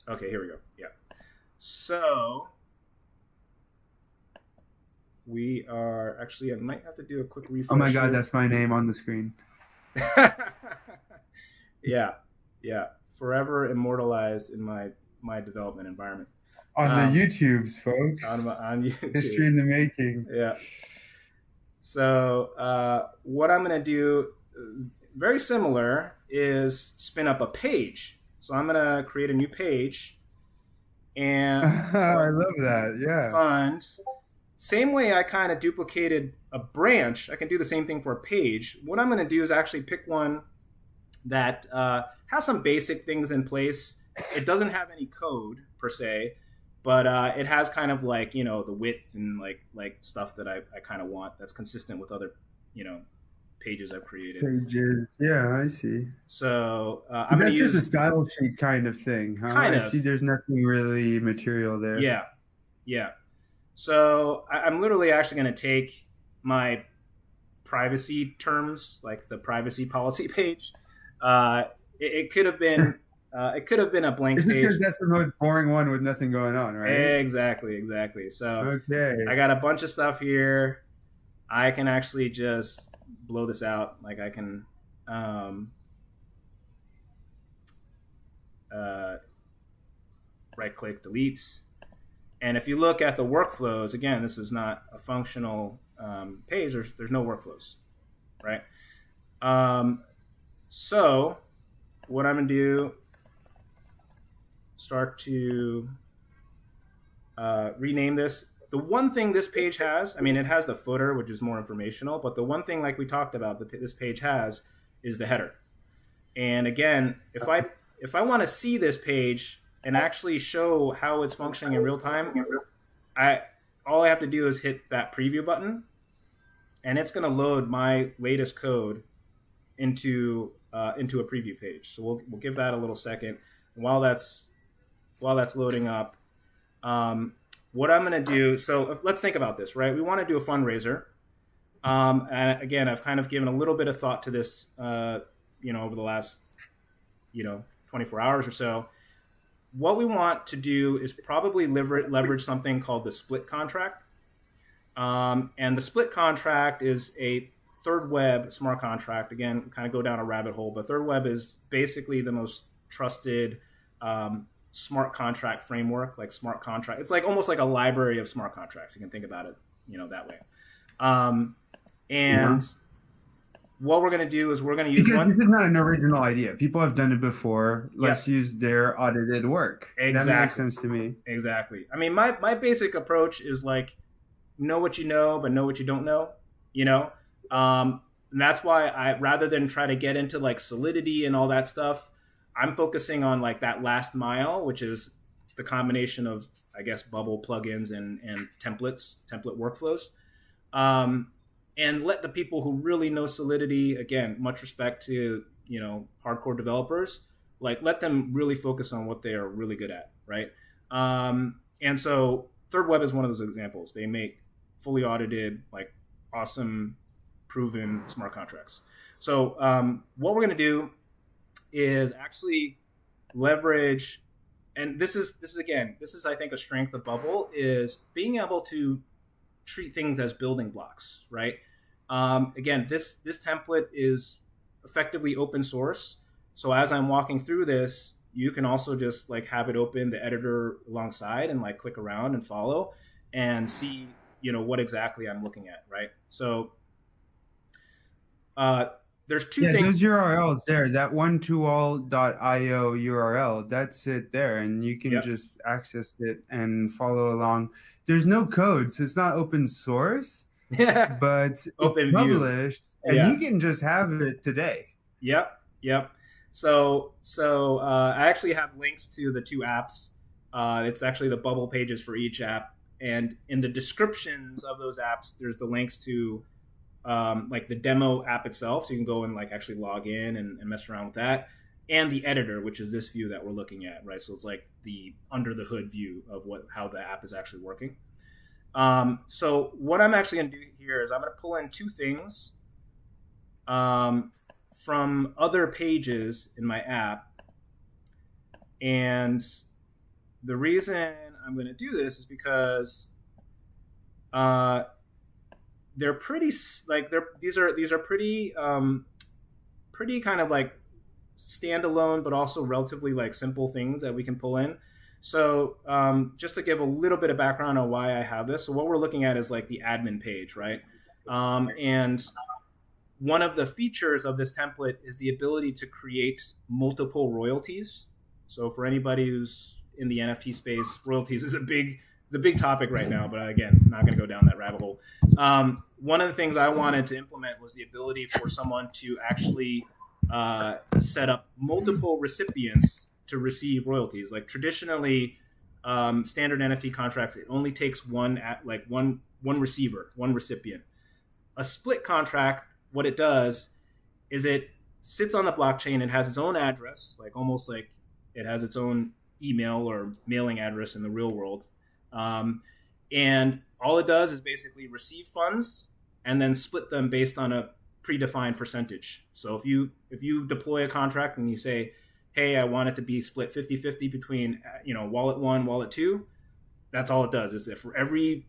Okay, here we go. Yeah. So we are actually, I might have to do a quick refresh. Oh my God, that's my name on the screen. Yeah. Forever immortalized in my development environment. On the YouTubes, folks. On YouTube. History in the making. Yeah. So what I'm going to do, very similar, is spin up a page. So I'm going to create a new page. And I love that. Yeah. Funds. Same way I kind of duplicated a branch, I can do the same thing for a page. What I'm going to do is actually pick one that has some basic things in place. It doesn't have any code per se, but it has kind of like, the width and like stuff that I kind of want that's consistent with other, pages I've created. Pages, yeah, I see. So I'm going to use just a style sheet kind of thing, huh? Kind of. I see there's nothing really material there. Yeah. So I'm literally actually going to take my privacy terms, like the privacy policy page. It could have been a blank page. That's the most boring one with nothing going on, right? Exactly. So I got a bunch of stuff here. I can actually just blow this out. Like I can right click, delete. And if you look at the workflows, again, this is not a functional page. There's no workflows, right? So what I'm going to do, start to rename this. The one thing this page has, it has the footer, which is more informational, but the one thing, like we talked about, that this page has is the header. And again, if I want to see this page and actually show how it's functioning in real time, all I have to do is hit that preview button, and it's going to load my latest code into a preview page. So we'll give that a little second. And while that's loading up, what I'm going to do. So let's think about this, right? We want to do a fundraiser, and again, I've kind of given a little bit of thought to this, over the last 24 hours or so. What we want to do is probably leverage something called the split contract. And the split contract is a third web smart contract. Again, kind of go down a rabbit hole, but third web is basically the most trusted smart contract framework, like smart contract. It's like almost like a library of smart contracts. You can think about it, that way. And what we're going to do is we're going to use because this is not an original idea. People have done it before. Let's use their audited work. Exactly. That makes sense to me. Exactly. I mean, my basic approach is like, know what you know, but know what you don't know, and that's why I, rather than try to get into like solidity and all that stuff, I'm focusing on like that last mile, which is the combination of, I guess, Bubble plugins and template workflows. And let the people who really know solidity, again, much respect to, hardcore developers, like let them really focus on what they are really good at, right? And so Third Web is one of those examples. They make fully audited, like awesome, proven smart contracts. So what we're going to do is actually leverage, and this is I think a strength of Bubble, is being able to treat things as building blocks, right? Again, this template is effectively open source. So as I'm walking through this, you can also just like have it open the editor alongside and like click around and follow and see, what exactly I'm looking at, right? So there's two things. Those URLs there, that one.GALLERY.io URL, that's it there. And you can just access it and follow along. There's no code, so it's not open source, but it's published, and you can just have it today. Yep. So I actually have links to the two apps. It's actually the Bubble pages for each app. And in the descriptions of those apps, there's the links to like the demo app itself. So you can go and like actually log in and mess around with that. And the editor, which is this view that we're looking at, right? So it's like the under the hood view of how the app is actually working. So what I'm actually going to do here is I'm going to pull in two things from other pages in my app. And the reason I'm going to do this is because they're pretty like these are pretty kind of like standalone, but also relatively like simple things that we can pull in. So just to give a little bit of background on why I have this. So what we're looking at is like the admin page, right? And one of the features of this template is the ability to create multiple royalties. So for anybody who's in the NFT space, royalties is a big topic right now, but again, I'm not going to go down that rabbit hole. One of the things I wanted to implement was the ability for someone to actually set up multiple recipients to receive royalties. Like traditionally, standard NFT contracts, it only takes one receiver, one recipient. A split contract, what it does is it sits on the blockchain and has its own address, like almost like it has its own email or mailing address in the real world. And all it does is basically receive funds and then split them based on a predefined percentage. So if you deploy a contract and you say, hey, I want it to be split 50-50 between, wallet 1, wallet 2, that's all it does. Is that for every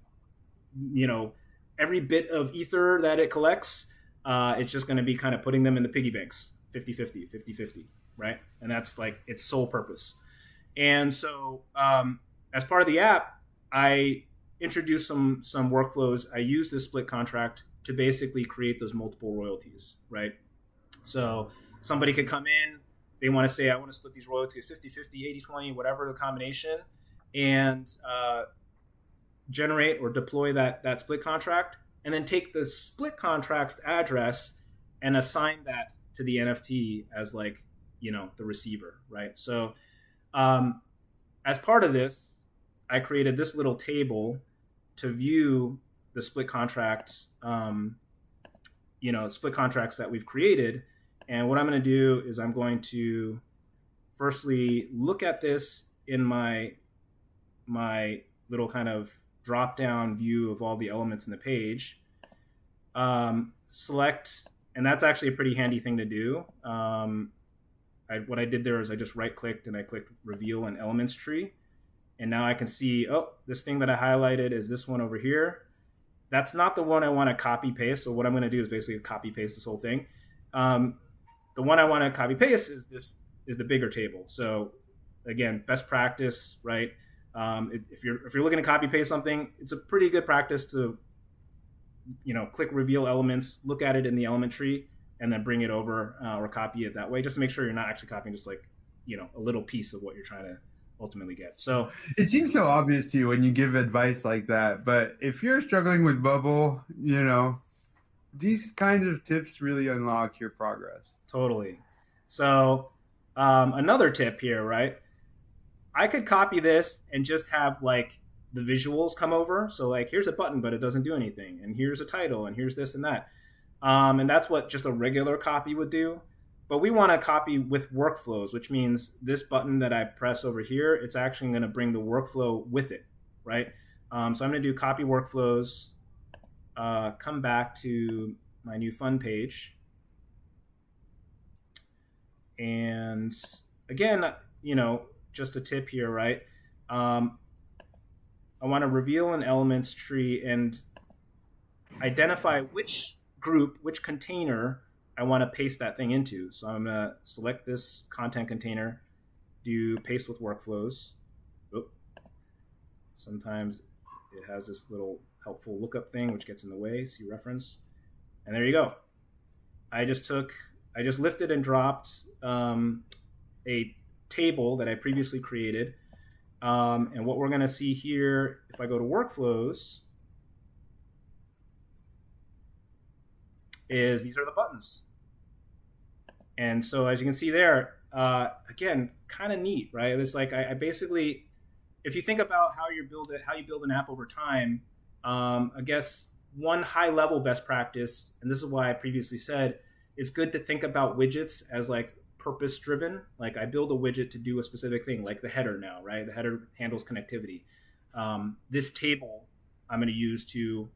bit of ether that it collects, it's just going to be kind of putting them in the piggy banks, 50-50, 50-50, right? And that's like its sole purpose. And so as part of the app, I introduced some workflows. I use this split contract to basically create those multiple royalties, right? So somebody could come in, they want to say, I want to split these royalties 50-50, 80-20, whatever the combination, and generate or deploy that split contract, and then take the split contract's address and assign that to the NFT as like, the receiver, right? So as part of this, I created this little table to view the split contracts, split contracts that we've created. And what I'm going to do is I'm going to firstly look at this in my little kind of drop-down view of all the elements in the page. Select, and that's actually a pretty handy thing to do. What I did there is I just right-clicked and I clicked Reveal an Elements Tree. And now I can see, this thing that I highlighted is this one over here. That's not the one I want to copy-paste. So what I'm going to do is basically copy-paste this whole thing. The one I want to copy-paste is the bigger table. So again, best practice, right? If you're looking to copy paste something, it's a pretty good practice to, click reveal elements, look at it in the element tree, and then bring it over or copy it that way, just to make sure you're not actually copying just like, a little piece of what you're trying to ultimately get. So It seems so obvious to you when you give advice like that, but if you're struggling with Bubble, these kinds of tips really unlock your progress. totally. So another tip here, right? I could copy this and just have like the visuals come over. So like, here's a button, but it doesn't do anything. And here's a title, and here's this and that. And that's what just a regular copy would do. But we want to copy with workflows, which means this button that I press over here, it's actually going to bring the workflow with it, right? So I'm going to do copy workflows, come back to my new fun page. And again, just a tip here, right? I want to reveal an elements tree and identify which group, which container I want to paste that thing into. So I'm going to select this content container, do paste with workflows. Oop. Sometimes it has this little helpful lookup thing which gets in the way, see reference. And there you go. I just lifted and dropped a table that I previously created. And what we're going to see here, if I go to workflows, is these are the buttons. And so as you can see there, again, kind of neat, right? It's like I basically, if you think about how you build an app over time, I guess one high level best practice, and this is why I previously said it's good to think about widgets as like purpose driven. Like I build a widget to do a specific thing, like the header now, right? The header handles connectivity. This table I'm going to use to,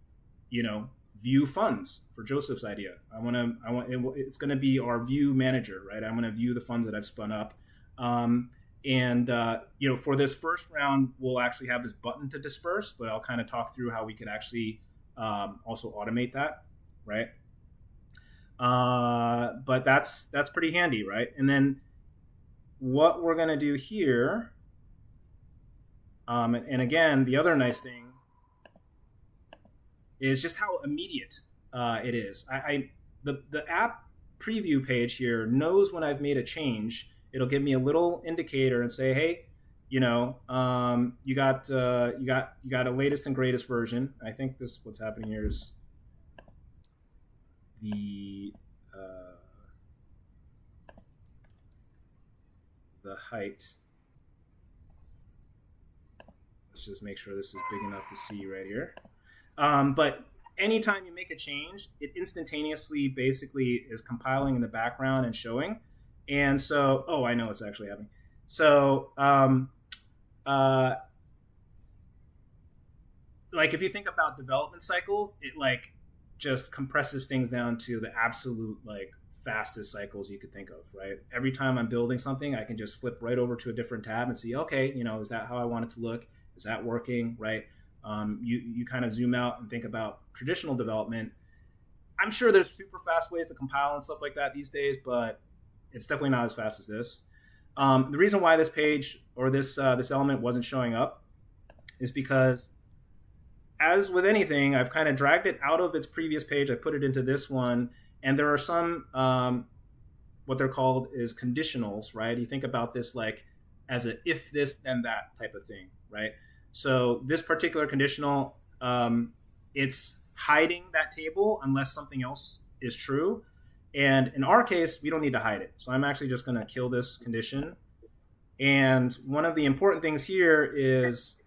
view funds for Joseph's idea. It's going to be our view manager, right? I'm going to view the funds that I've spun up. For this first round, we'll actually have this button to disperse, but I'll kind of talk through how we could actually also automate that, right? But that's pretty handy, right? And then what we're going to do here, and again, the other nice thing is just how immediate it is. The app preview page here knows when I've made a change. It'll give me a little indicator and say, hey, you got a latest and greatest version. I think what's happening here is the height. Let's just make sure this is big enough to see right here. But anytime you make a change, it instantaneously basically is compiling in the background and showing. And so, I know what's actually happening. So, like if you think about development cycles, it like just compresses things down to the absolute like fastest cycles you could think of, right? Every time I'm building something, I can just flip right over to a different tab and see, okay, is that how I want it to look? Is that working, right? You kind of zoom out and think about traditional development. I'm sure there's super fast ways to compile and stuff like that these days, but it's definitely not as fast as this. The reason why this page or this element wasn't showing up is because, as with anything, I've kind of dragged it out of its previous page. I put it into this one, and there are some what they're called is conditionals, right? You think about this like as a if this then that type of thing, right? So this particular conditional, it's hiding that table unless something else is true. And in our case, we don't need to hide it. So I'm actually just going to kill this condition. And one of the important things here is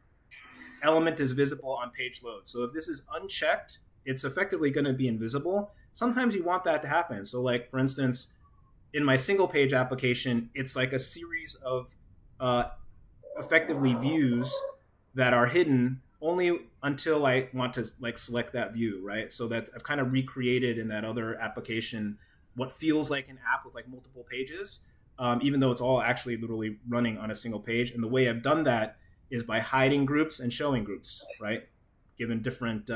element is visible on page load. So if this is unchecked, it's effectively going to be invisible. Sometimes you want that to happen. So like, for instance, in my single page application, it's like a series of effectively views that are hidden only until I want to like select that view, right? So that I've kind of recreated in that other application what feels like an app with like multiple pages, even though it's all actually literally running on a single page. And the way I've done that is by hiding groups and showing groups, right? Given different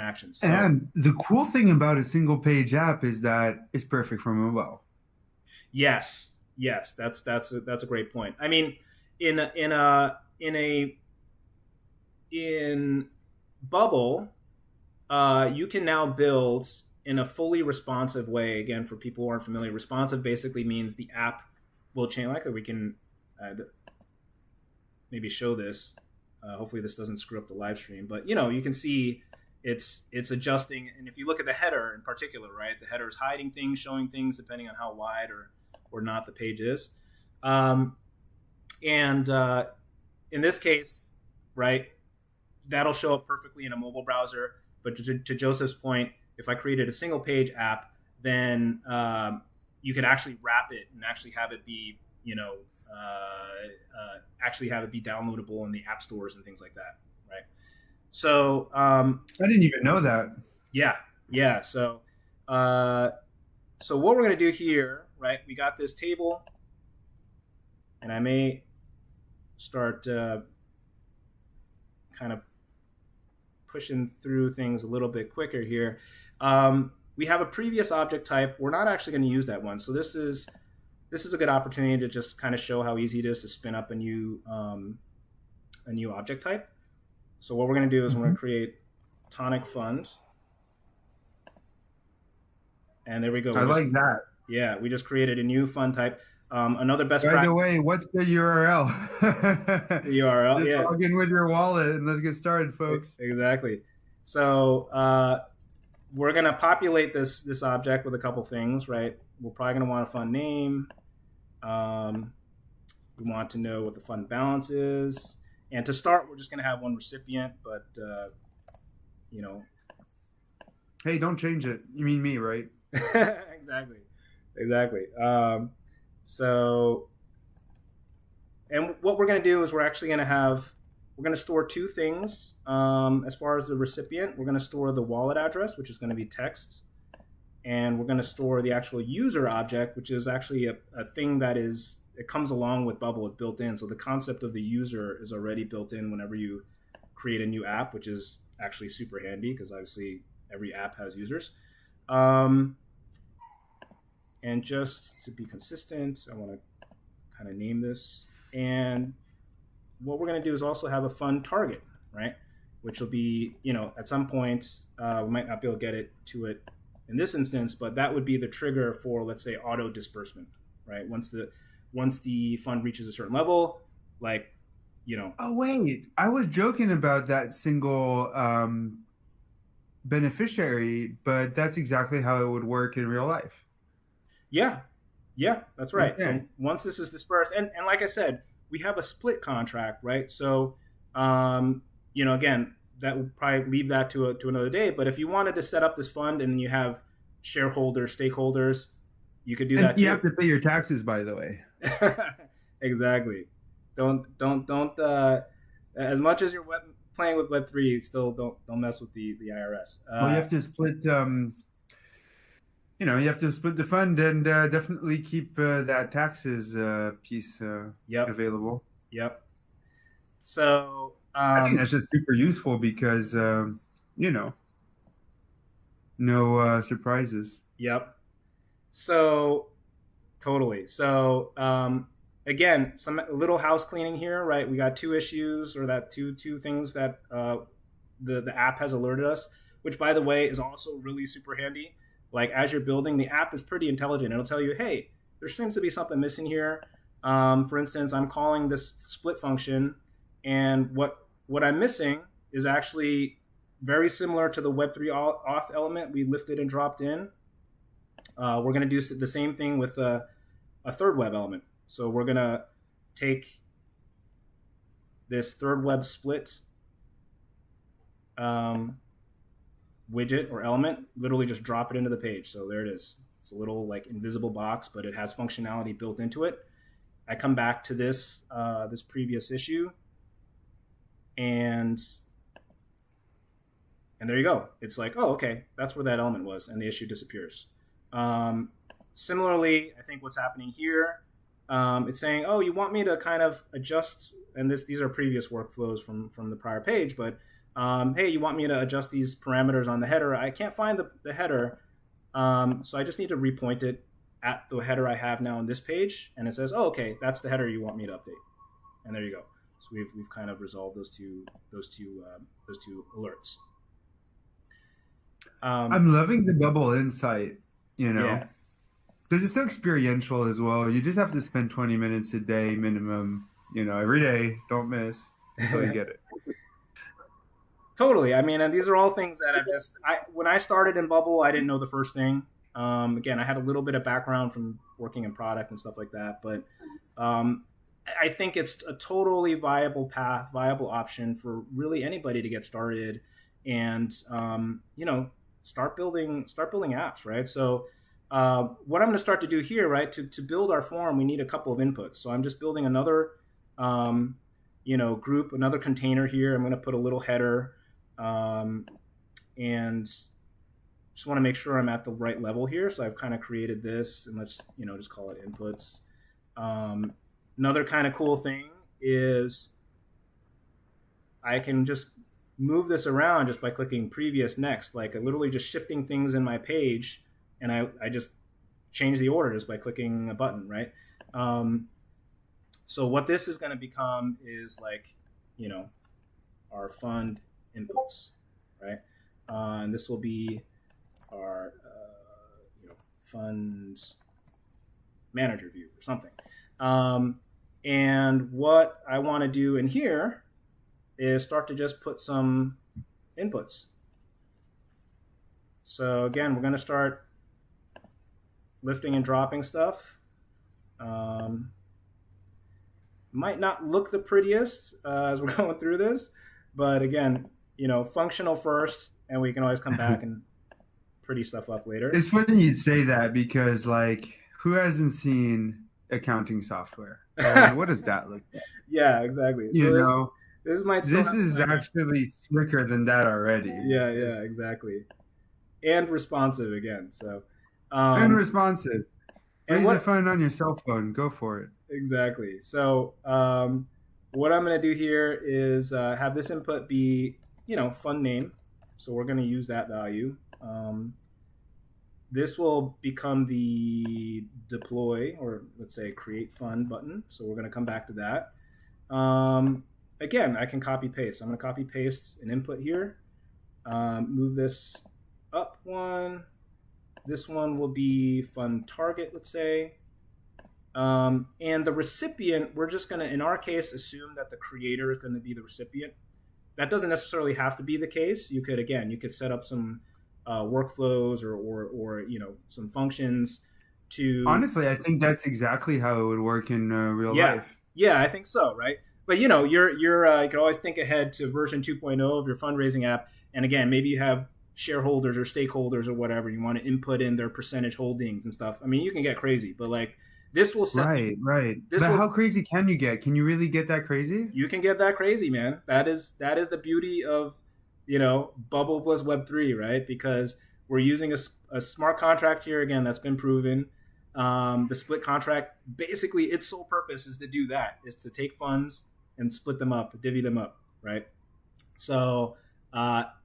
actions. So, and the cool thing about a single page app is that it's perfect for mobile. Yes, Yes, that's a great point. I mean, in a, in a in a in Bubble, you can now build in a fully responsive way. Again, for people who aren't familiar, responsive basically means the app will change. Like we can maybe show this. Hopefully, this doesn't screw up the live stream. But you can see it's adjusting. And if you look at the header in particular, right, the header is hiding things, showing things depending on how wide or not the page is. And in this case, right, that'll show up perfectly in a mobile browser. But to Joseph's point, if I created a single page app, then you could actually wrap it and actually have it be, actually have it be downloadable in the app stores and things like that, right? So I didn't even know that. Yeah. So what we're gonna do here, right? We got this table, and I may start kind of pushing through things a little bit quicker here. We have a previous object type. We're not actually going to use that one. So this is a good opportunity to just kind of show how easy it is to spin up a new object type. So what we're going to do is we're going to create Tonic Fund. And there we go. I like that. Yeah, we just created a new fund type. Another best practice. By the way, what's the URL? The URL, just log in with your wallet and let's get started, folks. Exactly. So we're going to populate this object with a couple things, right? We're probably going to want a fund name. We want to know what the fund balance is. And to start, we're just going to have one recipient, but, Hey, don't change it. You mean me, right? Exactly. And what we're going to do is we're going to store two things. As far as the recipient, we're going to store the wallet address, which is going to be text. And we're going to store the actual user object, which is actually a thing that it comes along with Bubble. It's built in. So the concept of the user is already built in whenever you create a new app, which is actually super handy because obviously every app has users. And just to be consistent, I want to kind of name this. And what we're going to do is also have a fund target, right? Which will be, at some point, we might not be able to get to it in this instance, but that would be the trigger for, let's say, auto disbursement, right? Once the fund reaches a certain level, Oh, wait. I was joking about that single beneficiary, but that's exactly how it would work in real life. Yeah, that's right. Okay. So once this is dispersed, and like I said, we have a split contract, right? So, again, that will probably leave that to another day. But if you wanted to set up this fund and you have shareholders, stakeholders, you could do that too. You have to pay your taxes, by the way. Exactly. Don't. As much as you're playing with Web3, still don't mess with the IRS. Well, you have to split. You have to split the fund and definitely keep that taxes piece available. Yep. So I think that's just super useful because no surprises. Yep. So totally. So again, some little house cleaning here, right? We got two issues, or that two things that the app has alerted us, which, by the way, is also really super handy. Like, as you're building, the app is pretty intelligent. It'll tell you, hey, there seems to be something missing here. For instance, I'm calling this split function, and what I'm missing is actually very similar to the Web3 auth element we lifted and dropped in. We're going to do the same thing with a third web element. So we're going to take this third web split widget or element, literally just drop it into the page. So there it is. It's a little invisible box, but it has functionality built into it. I come back to this previous issue, and there you go. It's like, oh, okay, that's where that element was, and the issue disappears. Similarly, I think what's happening here, it's saying, oh, you want me to kind of adjust, and these are previous workflows from the prior page, but hey, you want me to adjust these parameters on the header. I can't find the header, so I just need to repoint it. at the header I have now on this page, and it says, "Oh, okay, that's the header you want me to update," and there you go. So we've kind of resolved those two alerts. I'm loving the bubble insight, Yeah. because it's so experiential as well. You just have to spend 20 minutes a day minimum, every day. Don't miss until you get it. Totally. I mean, and these are all things that when I started in Bubble, I didn't know the first thing. Again, I had a little bit of background from working in product and stuff like that, but I think it's a totally viable path, viable option for really anybody to get started and, start building apps, right? So what I'm going to start to do here, right, to build our form, we need a couple of inputs. So I'm just building another, group, another container here. I'm going to put a little header. And just want to make sure I'm at the right level here. So I've kind of created this, and let's, just call it inputs. Another kind of cool thing is I can just move this around just by clicking previous next, like literally just shifting things in my page. And I just change the order just by clicking a button, right? So what this is going to become is like, our fund inputs, right? And this will be our fund manager view or something. And what I want to do in here is start to just put some inputs. So again, we're going to start lifting and dropping stuff. Might not look the prettiest as we're going through this, but again, functional first, and we can always come back and pretty stuff up later. It's funny you'd say that because, like, who hasn't seen accounting software? What does that look like? Yeah, exactly. This is actually slicker than that already. Yeah, exactly. And responsive again. So and responsive. Raise a fund on your cell phone. Go for it. Exactly. So what I'm going to do here is have this input be, fund name. So we're going to use that value. This will become the deploy, or let's say create fund button. So we're going to come back to that. Again, I can copy paste. So I'm going to copy paste an input here. Move this up one. This one will be fund target, let's say. And the recipient, we're just going to, in our case, assume that the creator is going to be the recipient. That doesn't necessarily have to be the case. You could set up some workflows or some functions to. Honestly, I think that's exactly how it would work in real life. Yeah, I think so, right? But you could always think ahead to version 2.0 of your fundraising app, and again, maybe you have shareholders or stakeholders or whatever. You want to input in their percentage holdings and stuff. I mean, you can get crazy, but like. This will set right. How crazy can you get? Can you really get that crazy? You can get that crazy, man. That is the beauty of Bubble plus Web3, right? Because we're using a smart contract here again that's been proven. The split contract, basically, its sole purpose is to do that: is to take funds and split them up, divvy them up, right? So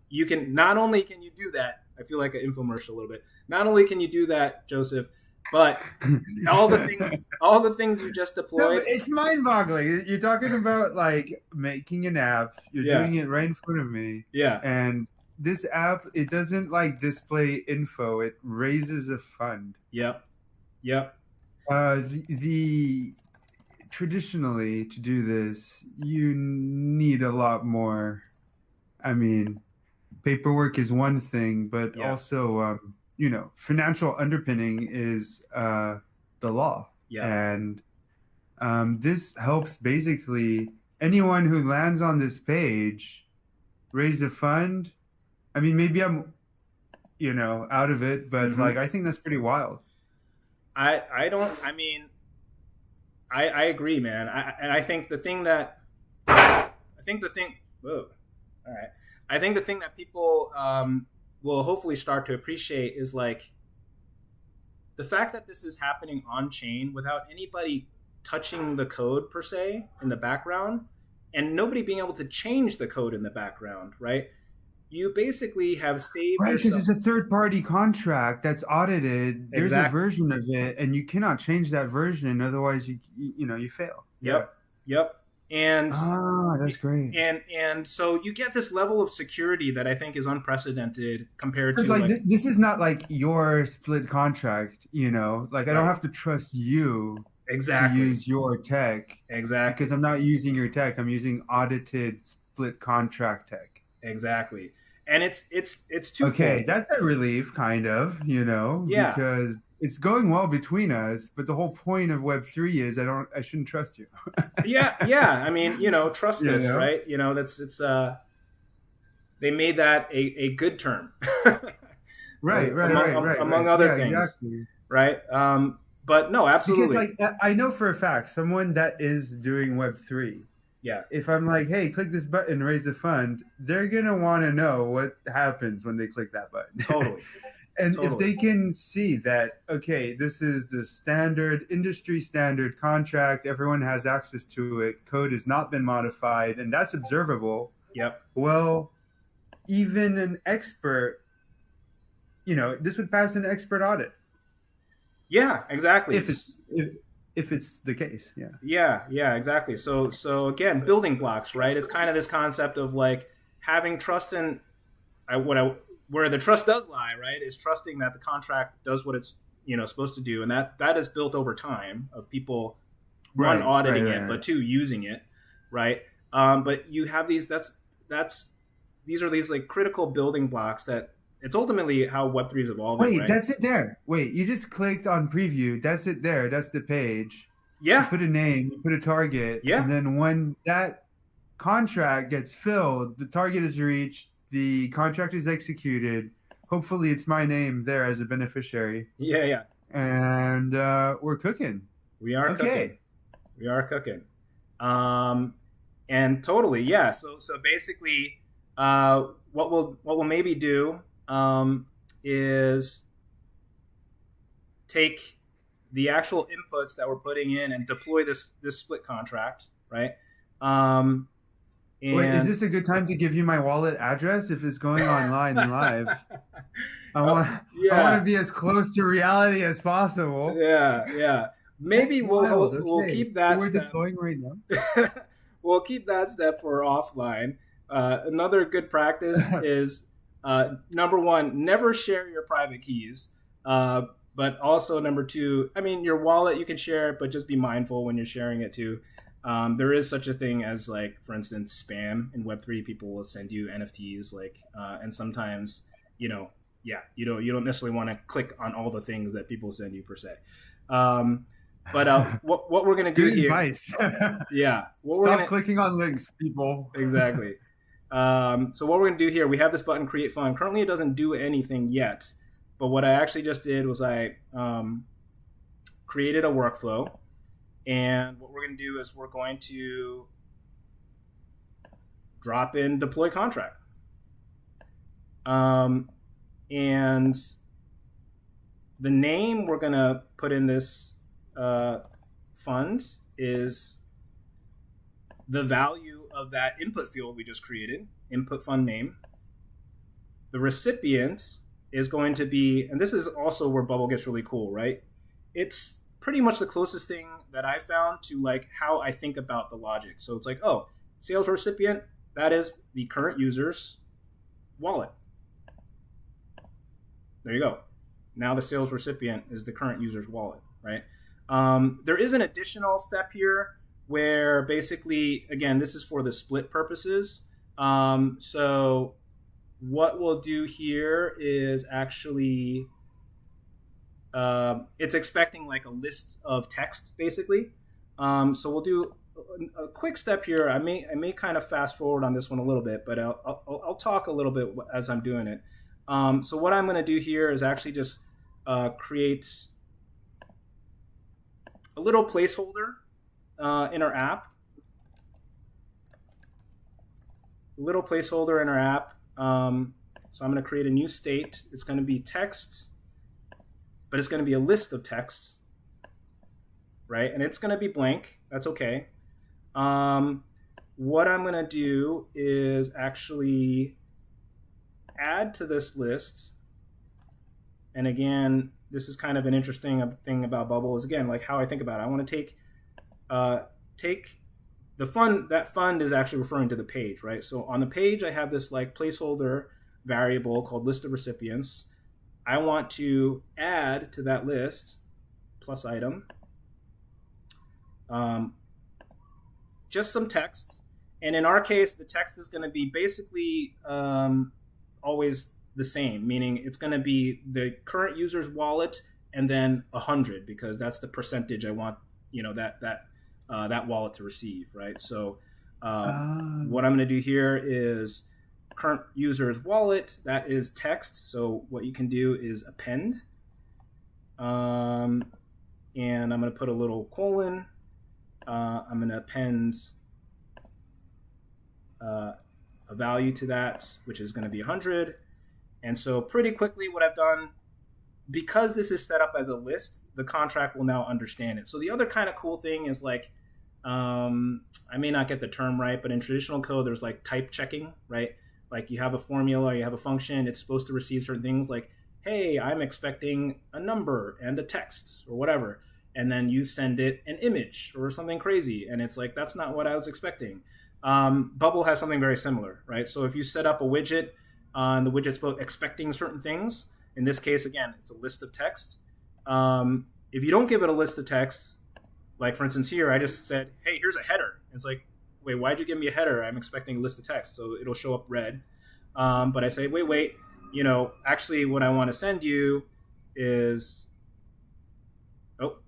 you can not only can you do that. I feel like an infomercial a little bit. Not only can you do that, Joseph. But all the things you just deployed. No, it's mind-boggling. You're talking about like making an app. You're doing it right in front of me. Yeah. And this app, it doesn't like display info. It raises a fund. Yep. The traditionally to do this, you need a lot more. I mean, paperwork is one thing, but also. Financial underpinning is the law. Yeah. And this helps basically anyone who lands on this page raise a fund. I mean, maybe I'm, out of it, but like, I think that's pretty wild. I agree, man. I think the thing that people, will hopefully start to appreciate is like the fact that this is happening on chain without anybody touching the code per se in the background and nobody being able to change the code in the background, right? you basically have saved Right, because yourself. it's a third-party contract that's audited. There's a Exactly. version of it, and you cannot change that version. Otherwise, you fail. Yeah. Yep. Yep. And Ah, that's great. and so you get this level of security that I think is unprecedented compared So it's to like like this is not like your split contract. Like I don't right. have to trust you to Exactly. use your tech Exactly. because I'm not using your tech. I'm using audited split contract tech. Exactly. And it's Okay, twofold. that's a relief, kind of, Yeah. because it's going well between us. But the whole point of Web3 is I shouldn't trust you. Yeah, yeah. I mean, trust You this, know? right? That's it's they made that a good term. Right, right, right, right, Among right. other Yeah, things, exactly. right? But no, Because absolutely. like I know for a fact someone that is doing Web3, Yeah, if I'm like, hey, click this button, raise a fund, they're gonna want to know what happens when they click that button. totally. And if Totally. they can see that, okay, this is the standard industry standard contract, everyone has access to it, code has not been modified, and that's observable. Yep. Well, even an expert, this would pass an expert audit Yeah, exactly. if if it's the case. Yeah. Yeah, yeah, exactly. So again, building blocks, right? It's kind of this concept of like having trust in where the trust does lie, right? Is trusting that the contract does what it's supposed to do, and that is built over time of people one Right, right, auditing right, it, right. but two using it, right? But you have that's these are these like critical building blocks that it's ultimately how Web3 is evolving, Wait, right? that's it there. Wait, you just clicked on preview. That's it there. That's the page. You Yeah, put a name, you put a target, yeah, and then when that contract gets filled, the target is reached, the contract is executed. Hopefully, it's my name there as a beneficiary, yeah, yeah. and we're cooking. We are cooking. Okay. We are cooking. Um, and totally, yeah. So basically, what we'll maybe do is take the actual inputs that we're putting in and deploy this split contract, right? Um, Wait, is and this a good time to give you my wallet address if it's going online live? I want I want to yeah, be as close to reality as possible. yeah, yeah. Maybe That's we'll wild. we'll, we'll Okay, keep so that we're step. deploying right now. We'll keep that step for offline. Another good practice is number one, never share your private keys. But also number two, I mean, your wallet you can share it, but just be mindful when you're sharing it too. There is such a thing as like, for instance, spam in Web3. People will send you NFTs, like, and sometimes, yeah, you don't necessarily want to click on all the things that people send you per se. Um, but what we're gonna do Good here, advice. yeah, what we're Stop gonna clicking on links, people. exactly. So what we're gonna do here, we have this button, create fund. Currently, it doesn't do anything yet, but what I actually just did was I created a workflow, and what we're gonna do is we're going to drop in deploy contract, and the name we're gonna put in this fund is the value of that input field we just created, input fund name. The recipient is going to be, and this is also where Bubble gets really cool, right? It's pretty much the closest thing that I found to like how I think about the logic. So it's like, oh, sales recipient, that is the current user's wallet. There you go. Now the sales recipient is the current user's wallet, right? There is an additional step here where basically, again, this is for the split purposes. So what we'll do here is actually, it's expecting like a list of text, basically. So we'll do a quick step here. I may kind of fast forward on this one a little bit, but I'll talk a little bit as I'm doing it. So what I'm going to do here is actually just create a little placeholder in our app. A little placeholder in our app. So I'm going to create a new state. It's going to be text, but it's going to be a list of texts, right? And it's going to be blank. That's okay. What I'm going to do is actually add to this list. And again, this is kind of an interesting thing about Bubble is, again, like how I think about it. I want to take the fund. That fund is actually referring to the page, right? So on the page, I have this like placeholder variable called list of recipients. I want to add to that list plus item just some text. And in our case, the text is going to be basically always the same, meaning it's going to be the current user's wallet and then 100, because that's the percentage I want, that wallet to receive, right? So what I'm going to do here is current user's wallet, that is text. So what you can do is append, and I'm going to put a little colon. I'm going to append a value to that, which is going to be 100. And so pretty quickly what I've done, because this is set up as a list, the contract will now understand it. So the other kind of cool thing is like, I may not get the term right, but in traditional code, there's like type checking, right? Like you have a formula, you have a function, it's supposed to receive certain things like, hey, I'm expecting a number and a text or whatever. And then you send it an image or something crazy. And it's like, that's not what I was expecting. Bubble has something very similar, right? So if you set up a widget, and the widget's both expecting certain things, in this case, again, it's a list of text. If you don't give it a list of text, like for instance here, I just said, hey, here's a header. It's like, wait, why'd you give me a header? I'm expecting a list of text. So it'll show up red. But I say, wait, actually what I want to send you is,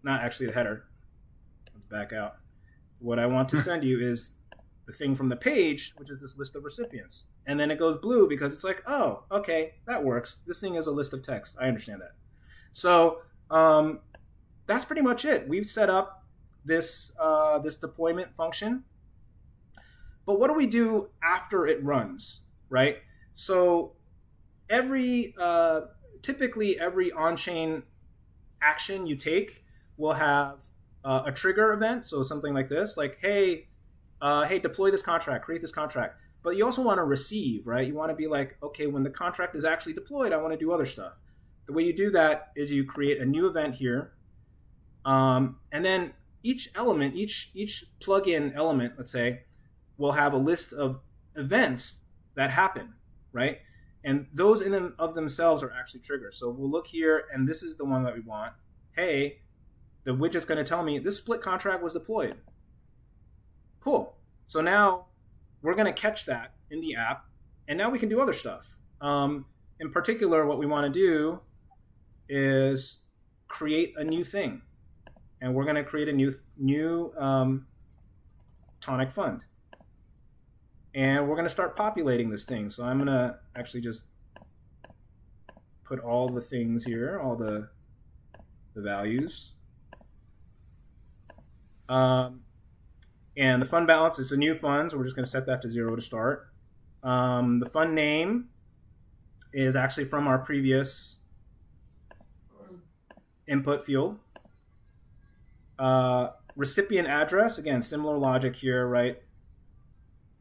not actually the header. Let's back out. What I want to send you is the thing from the page, which is this list of recipients. And then it goes blue because it's like, oh, okay, that works. This thing is a list of text. I understand that. So that's pretty much it. We've set up this deployment function. But what do we do after it runs, right? So typically every on-chain action you take will have a trigger event. So something like this, like, hey, deploy this contract, create this contract. But you also want to receive, right? You want to be like, okay, when the contract is actually deployed, I want to do other stuff. The way you do that is you create a new event here. And then each element, each plugin element, let's say, will have a list of events that happen, right? And those in and of themselves are actually triggers. So we'll look here, and this is the one that we want. Hey, the widget's going to tell me this split contract was deployed. Cool. So now we're going to catch that in the app, and now we can do other stuff. In particular, what we want to do is create a new thing, and we're going to create a new Tonic fund, and we're going to start populating this thing. So I'm going to actually just put all the things here, all the values. And the fund balance is a new fund, so we're just going to set that to 0 to start. The fund name is actually from our previous input field. Recipient address, again, similar logic here, right?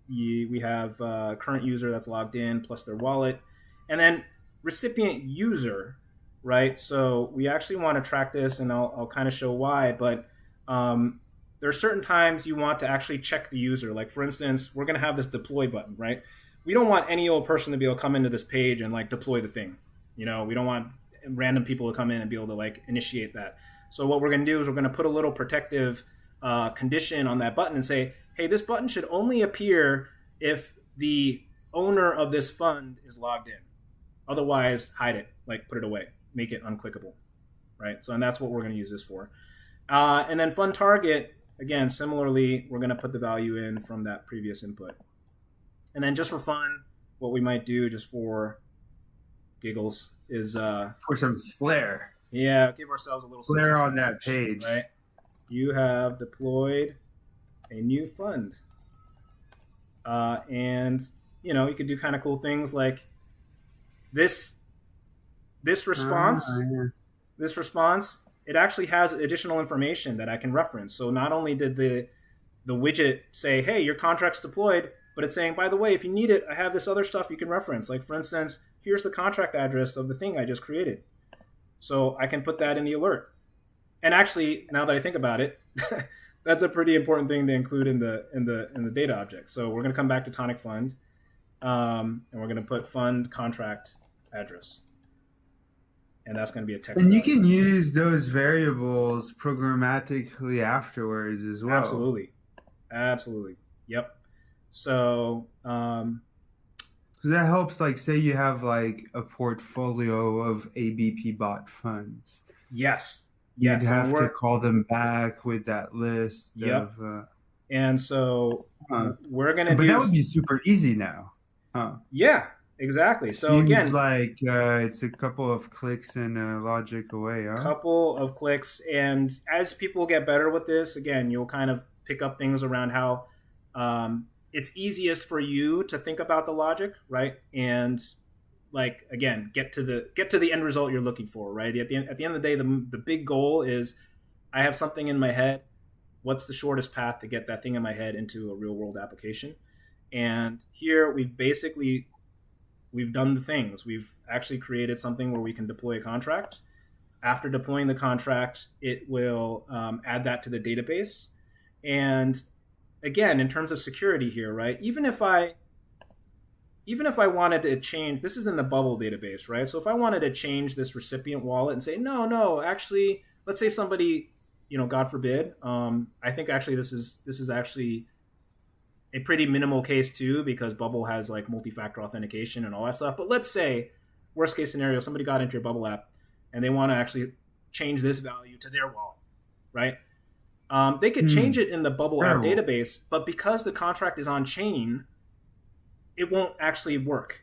We have current user that's logged in plus their wallet. And then recipient user, right? So we actually want to track this, and I'll kind of show why, but there are certain times you want to actually check the user. Like for instance, we're going to have this deploy button, right? We don't want any old person to be able to come into this page and like deploy the thing. We don't want random people to come in and be able to like initiate that. So what we're going to do is we're going to put a little protective condition on that button and say, hey, this button should only appear if the owner of this fund is logged in. Otherwise, hide it, like put it away, make it unclickable, right? So, and that's what we're going to use this for. And then fund target, again, similarly, we're going to put the value in from that previous input. And then just for fun, what we might do just for giggles is... for some flair. Yeah, give ourselves a little... Flair on that page. Right? You have deployed a new fund. And, you could do kind of cool things like this response. This response, it actually has additional information that I can reference. So not only did the widget say, hey, your contract's deployed, but it's saying, by the way, if you need it, I have this other stuff you can reference. Like, for instance, here's the contract address of the thing I just created. So I can put that in the alert. And actually, now that I think about it, that's a pretty important thing to include in the data object. So we're going to come back to Tonic Fund, and we're going to put fund contract address. And that's going to be a text. And you can use those variables programmatically afterwards as well. Absolutely. Yep. So that helps, like, say you have like a portfolio of ABP bot funds. Yes. You'd have to call them back with that list. Yep. And so we're going to But that would be super easy now. Huh? Yeah, exactly. So seems again, like it's a couple of clicks and logic away. Huh? Couple of clicks. And as people get better with this, again, you'll kind of pick up things around how it's easiest for you to think about the logic, right? And like, again, get to the end result you're looking for, right? At the end of the day, the big goal is I have something in my head. What's the shortest path to get that thing in my head into a real world application? And here we've done the things. We've actually created something where we can deploy a contract. After deploying the contract, it will add that to the database. And again, in terms of security here, right? Even if I wanted to change, this is in the Bubble database, right? So if I wanted to change this recipient wallet and say, no, actually, let's say somebody, God forbid, I think actually this is actually a pretty minimal case too, because Bubble has like multi-factor authentication and all that stuff. But let's say, worst case scenario, somebody got into your Bubble app and they want to actually change this value to their wallet, right? They could change it in the Bubble app database, but because the contract is on chain, it won't actually work,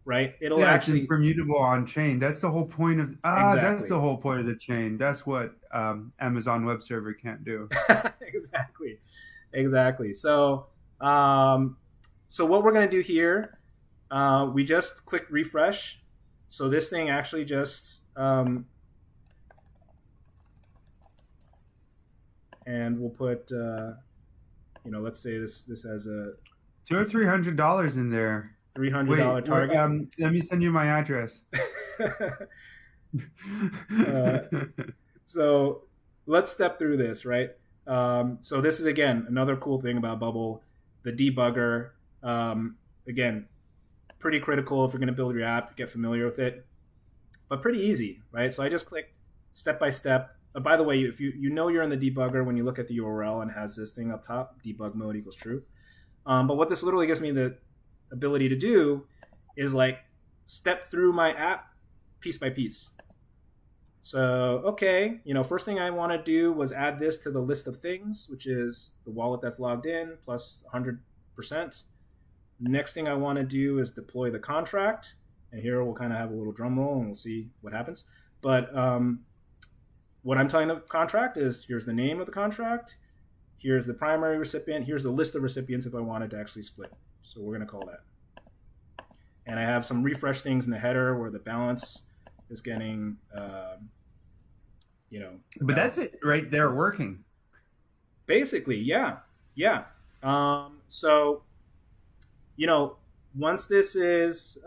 right? It'll actually it's immutable on chain. That's the whole point of Exactly. That's the whole point of the chain. That's what Amazon Web Server can't do. Exactly. So what we're going to do here, we just click refresh. So this thing actually just and we'll put let's say this has a $200 or $300 in there. $300 target. Let me send you my address. So let's step through this, right? So this is, again, another cool thing about Bubble, the debugger. Again, pretty critical if you're going to build your app, get familiar with it, but pretty easy, right? So I just clicked step by step. By the way, if you know you're in the debugger when you look at the URL and has this thing up top, debug mode equals true. But what this literally gives me the ability to do is like step through my app piece by piece. So, okay, first thing I want to do was add this to the list of things, which is the wallet that's logged in plus 100%. Next thing I want to do is deploy the contract. And here we'll kind of have a little drum roll and we'll see what happens. But what I'm telling the contract is here's the name of the contract. Here's the primary recipient. Here's the list of recipients if I wanted to actually split. So we're going to call that. And I have some refresh things in the header where the balance is getting, But that's it right there working. Basically, yeah. So, once this is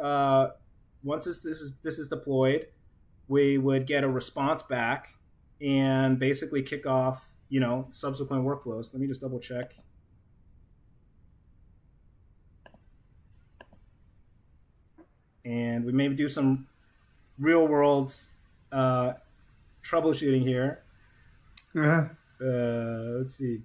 deployed, we would get a response back and basically kick off, subsequent workflows. Let me just double check. And we maybe do some real world troubleshooting here. Let's see.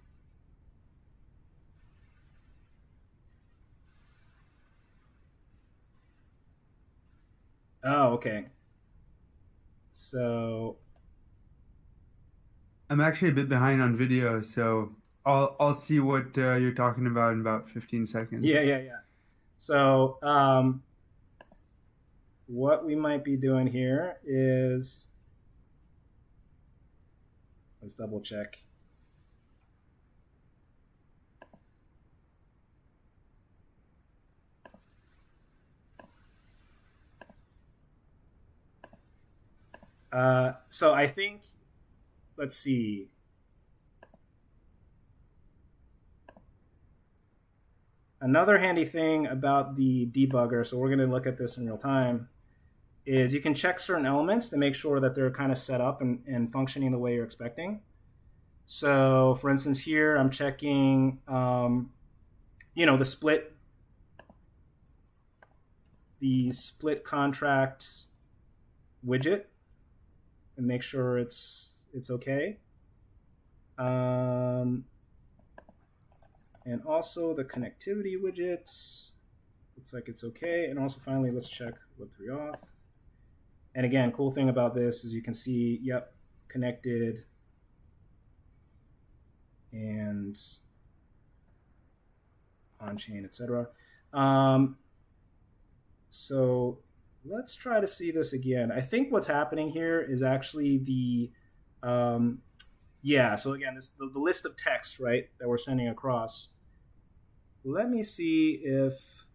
Oh, okay. So I'm actually a bit behind on video, so I'll see what you're talking about in about 15 seconds. Yeah. So what we might be doing here is, let's double check. So I think, let's see. Another handy thing about the debugger, so we're going to look at this in real time, is you can check certain elements to make sure that they're kind of set up and functioning the way you're expecting. So for instance, here I'm checking, the split contract widget and make sure it's okay. And also the connectivity widgets. Looks like it's okay. And also finally, let's check Web3 auth. And again, cool thing about this is you can see, yep, connected and on-chain, etc. So let's try to see this again. I think what's happening here is actually the, so again, this the list of text, right, that we're sending across. Let me see if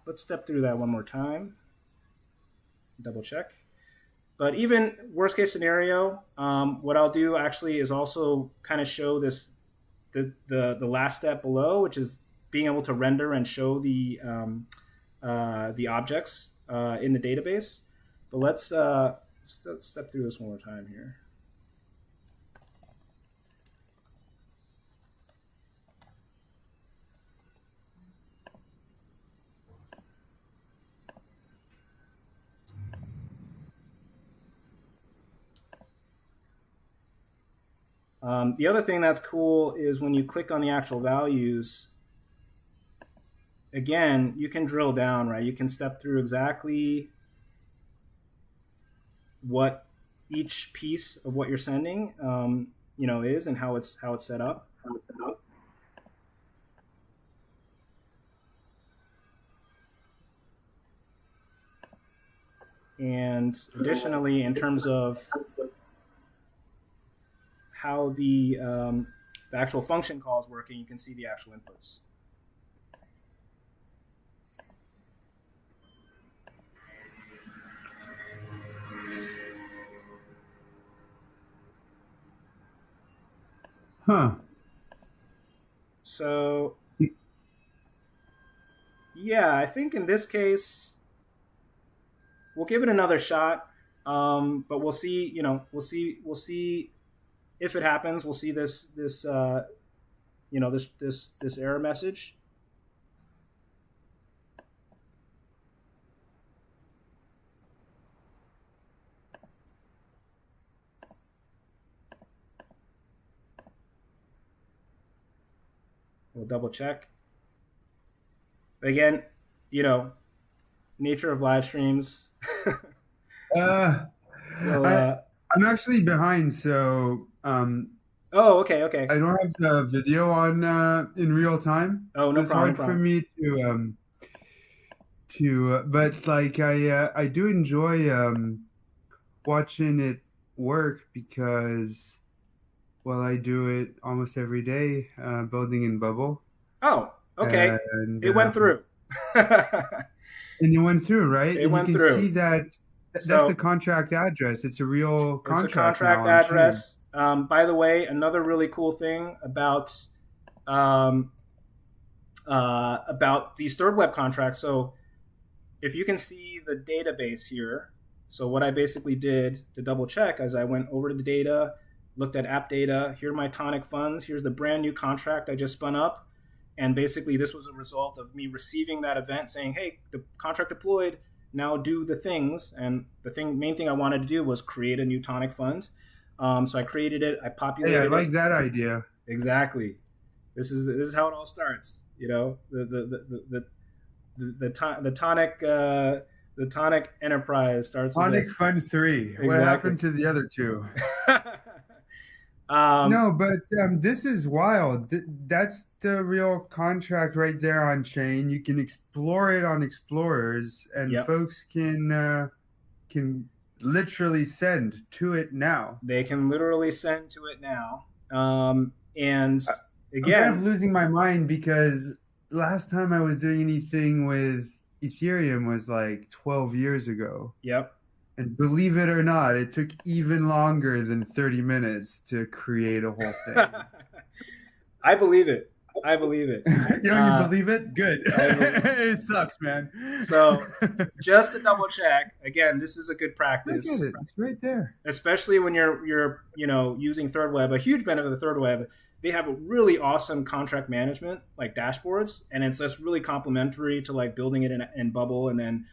let's step through that one more time. Double check. But even worst case scenario, what I'll do actually is also kind of show this the last step below, which is being able to render and show the objects in the database. But let's step through this one more time here. The other thing that's cool is when you click on the actual values, again, you can drill down, right? You can step through exactly what each piece of what you're sending, is and how it's set up. And additionally, in terms of how the actual function call is working, you can see the actual inputs. Huh. So, yeah, I think in this case, we'll give it another shot. But we'll see. We'll see if it happens. We'll see this error message. We'll double check. Again, nature of live streams. I'm actually behind, so oh, okay. I don't have the video on in real time. Oh, no it's problem. It's hard for me but like I do enjoy watching it work because, well, I do it almost every day, building in Bubble. Oh, okay. And it went through. And it went through, right? It went through. You can see that. That's the contract address. It's a real contract. It's a contract address. By the way, another really cool thing about these third web contracts. So if you can see the database here, so what I basically did to double check as I went over to the data, looked at app data, here are my Tonic funds, here's the brand new contract I just spun up. And basically this was a result of me receiving that event saying, hey, the contract deployed, now do the things. And the main thing I wanted to do was create a new Tonic fund. So I created it, I populated it. I like that idea. Exactly. This is how it all starts. The Tonic enterprise starts with Tonic Fund 3. Exactly. What happened to the other two? No, but this is wild. That's the real contract right there on chain. You can explore it on Explorers, and folks can literally send to it now. They can literally send to it now. And again, I'm kind of losing my mind because last time I was doing anything with Ethereum was like 12 years ago. Yep. And believe it or not, it took even longer than 30 minutes to create a whole thing. I believe it. I believe it. You believe it? Good. It sucks, man. So just to double check, again, this is a good practice. Look at it. It's right there. Especially when you're using Third Web. A huge benefit of the Third Web, they have a really awesome contract management like dashboards, and it's just really complementary to like building it in Bubble and then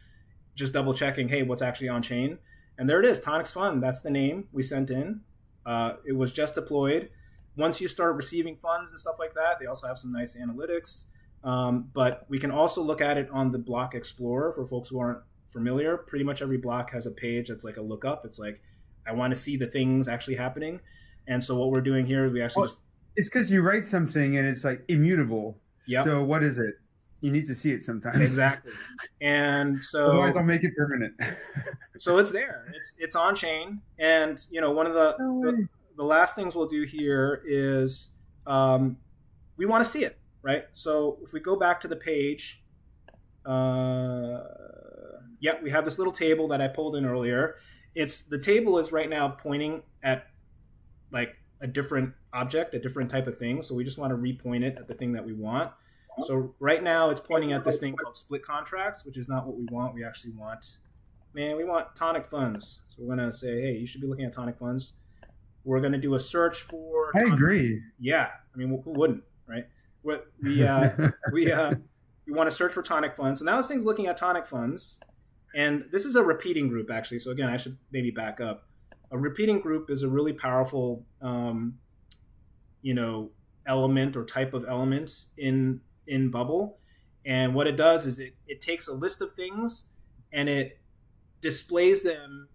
just double checking, hey, what's actually on chain? And there it is, Tonic's Fund. That's the name we sent in. It was just deployed. Once you start receiving funds and stuff like that, they also have some nice analytics. But we can also look at it on the block explorer for folks who aren't familiar. Pretty much every block has a page that's like a lookup. It's like, I want to see the things actually happening. And so what we're doing here is we actually it's because you write something and it's like immutable. Yep. So what is it? You need to see it sometimes. Exactly. And so otherwise I'll make it permanent. So it's there. It's on chain. And one of the last things we'll do here is we want to see it, right? So if we go back to the page, we have this little table that I pulled in earlier. The table is right now pointing at like a different object, a different type of thing. So we just want to repoint it at the thing that we want. So right now it's pointing at this thing called split contracts, which is not what we want. We actually want, we want Tonic funds. So we're going to say, hey, you should be looking at Tonic funds. We're going to do a search for. I agree. Yeah, I mean, who wouldn't, right? We want to search for Tonic funds. So now this thing's looking at Tonic funds, and this is a repeating group actually. So again, I should maybe back up. A repeating group is a really powerful, element or type of element in Bubble, and what it does is it takes a list of things and it displays them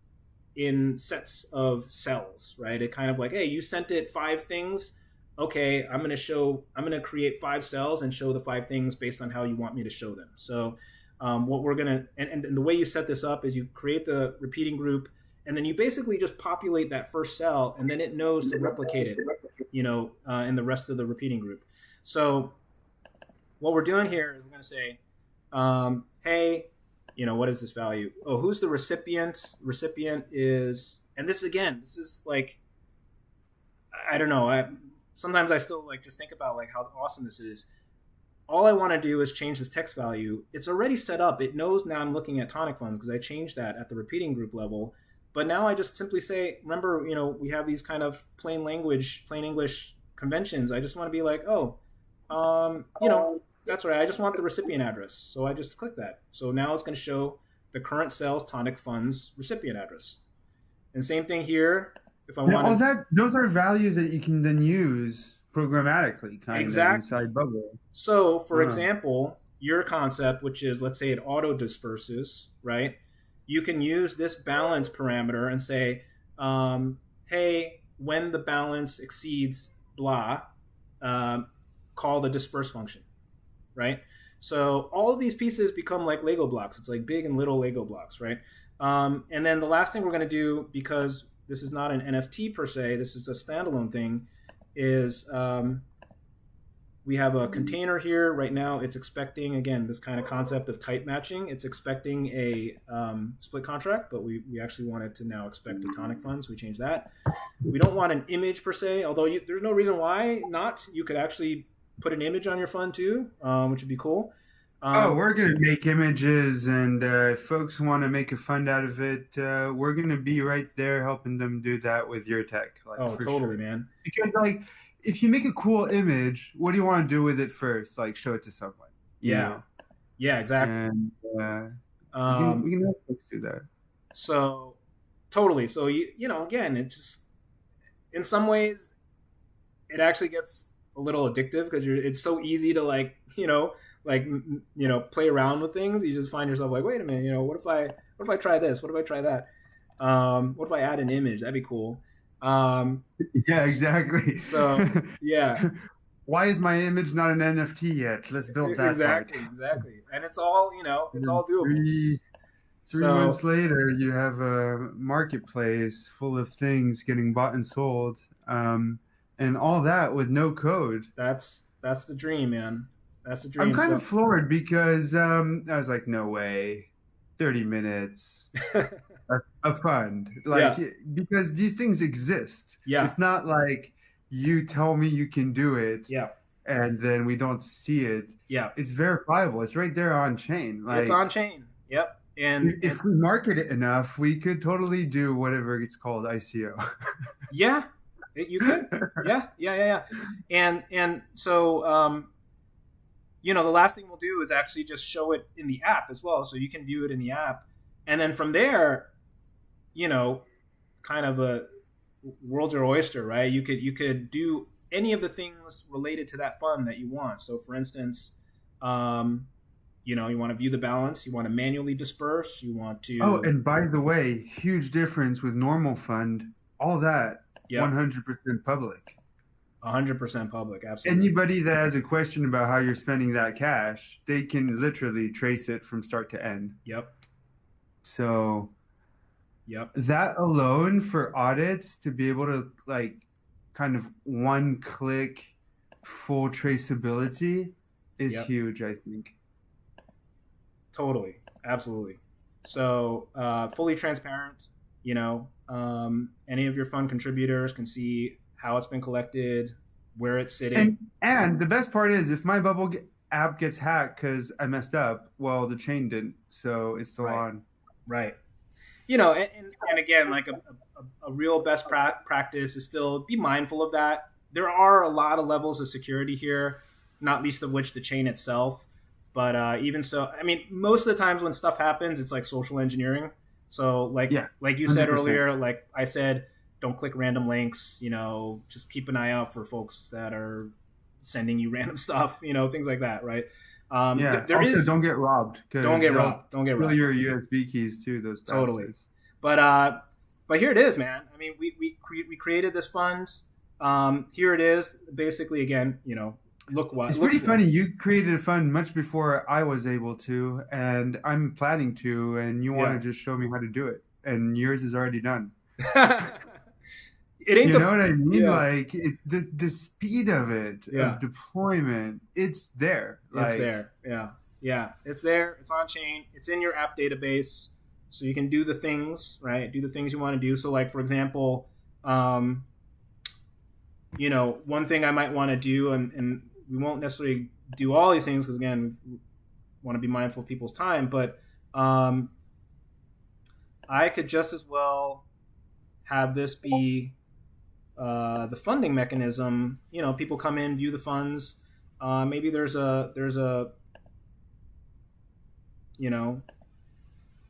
in sets of cells, right? It kind of like, hey, you sent it 5 things. Okay, I'm going to create 5 cells and show the 5 things based on how you want me to show them. So what we're going to, and the way you set this up is you create the repeating group, and then you basically just populate that first cell, and then it knows to replicate it, in the rest of the repeating group. So what we're doing here is we're going to say, hey, what is this value? Oh, who's the recipient? Recipient is, and this is like, I don't know. Sometimes I still like just think about like how awesome this is. All I want to do is change this text value. It's already set up. It knows now I'm looking at Tonic funds because I changed that at the repeating group level. But now I just simply say, remember, we have these kind of plain English conventions. I just want to be like, that's right. I just want the recipient address. So I just click that. So now it's going to show the current sales Tonic funds recipient address. And same thing here. If I want those are values that you can then use programmatically kind of inside Bubble. So for example, your concept, which is, let's say it auto disperses, right? You can use this balance parameter and say, hey, when the balance exceeds blah, call the disperse function, right? So all of these pieces become like Lego blocks. It's like big and little Lego blocks, right? And then the last thing we're going to do, because this is not an NFT per se, this is a standalone thing, is we have a container here right now. It's expecting, again, this kind of concept of type matching. It's expecting a split contract, but we actually want it to now expect a Tonic fund, so we change that. We don't want an image per se, although there's no reason why not. You could actually put an image on your fund too, which would be cool. We're going to make images, and if folks want to make a fund out of it, we're going to be right there helping them do that with your tech. Totally, man. Because if you make a cool image, what do you want to do with it first? Like show it to someone. Yeah, exactly. And we can help folks do that. So totally. So again, it just in some ways it actually gets a little addictive because it's so easy to play around with things. You just find yourself like, wait a minute, what if I try this? What if I try that? What if I add an image? That'd be cool. Yeah, exactly. So yeah. Why is my image not an NFT yet? Let's build that. Exactly. And it's all, it's all doable. Three months later, you have a marketplace full of things getting bought and sold, and all that with no code. That's the dream, man. That's the I'm dream. kind So of floored because I was like, no way, 30 minutes, a fund. Like, yeah, because these things exist. yeah, It's not like you tell me you can do it yeah, and then we don't see it. yeah. It's verifiable. It's right there on chain. It's on Like, chain. Yep. And if we market it enough, we could totally do whatever it's called, ICO. yeah, you could. Yeah, yeah, yeah, yeah. And so the last thing we'll do is actually just show it in the app as well, so you can view it in the app, and then from there, you know, kind of a world's your oyster, right? You could do any of the things related to that fund that you want. So, for instance, um, you want to view the balance, you want to manually disperse, you want Oh, to, and by the way, huge difference with normal fund, all that yep, 100% public. 100% public, absolutely. Anybody that has a question about how you're spending that cash, they can literally trace it from start to end. Yep, So yep, that alone for audits to be able to like kind of one click full traceability is yep, huge, I think. totally, absolutely. So, fully transparent. Any of your fund contributors can see how it's been collected, where it's sitting. And the best part is if my app gets hacked because I messed up, well, the chain didn't, so it's still Right, on. right. And again, like a real best practice is still be mindful of that. There are a lot of levels of security here, not least of which the chain itself. But even so, I mean, most of the times when stuff happens, it's like social engineering. So Yeah, like you said 100%. earlier, like I said, don't click random links. Just keep an eye out for folks that are sending you random stuff. Things like that, right? Yeah. There Also, is don't get robbed don't because get they'll robbed. Don't get steal robbed. your USB keys too, those Totally. bastards. But here it is, man. I mean, we created this fund. Here it is. Basically, again, look what It's looks pretty for. funny. You created a fund much before I was able to, and I'm planning to, and you want Yeah. to just show me how to do it, and yours is already done. It ain't You know the what I mean? yeah Like the speed of it, of yeah. deployment, it's there. It's Like, there. Yeah, yeah. It's there. It's on chain. It's in your app database, so you can do the things right. Do the things you want to do. So, like for example, um, one thing I might want to do, and we won't necessarily do all these things because again, we want to be mindful of people's time, but I could just as well have this be the funding mechanism. People come in, view the funds. Maybe there's a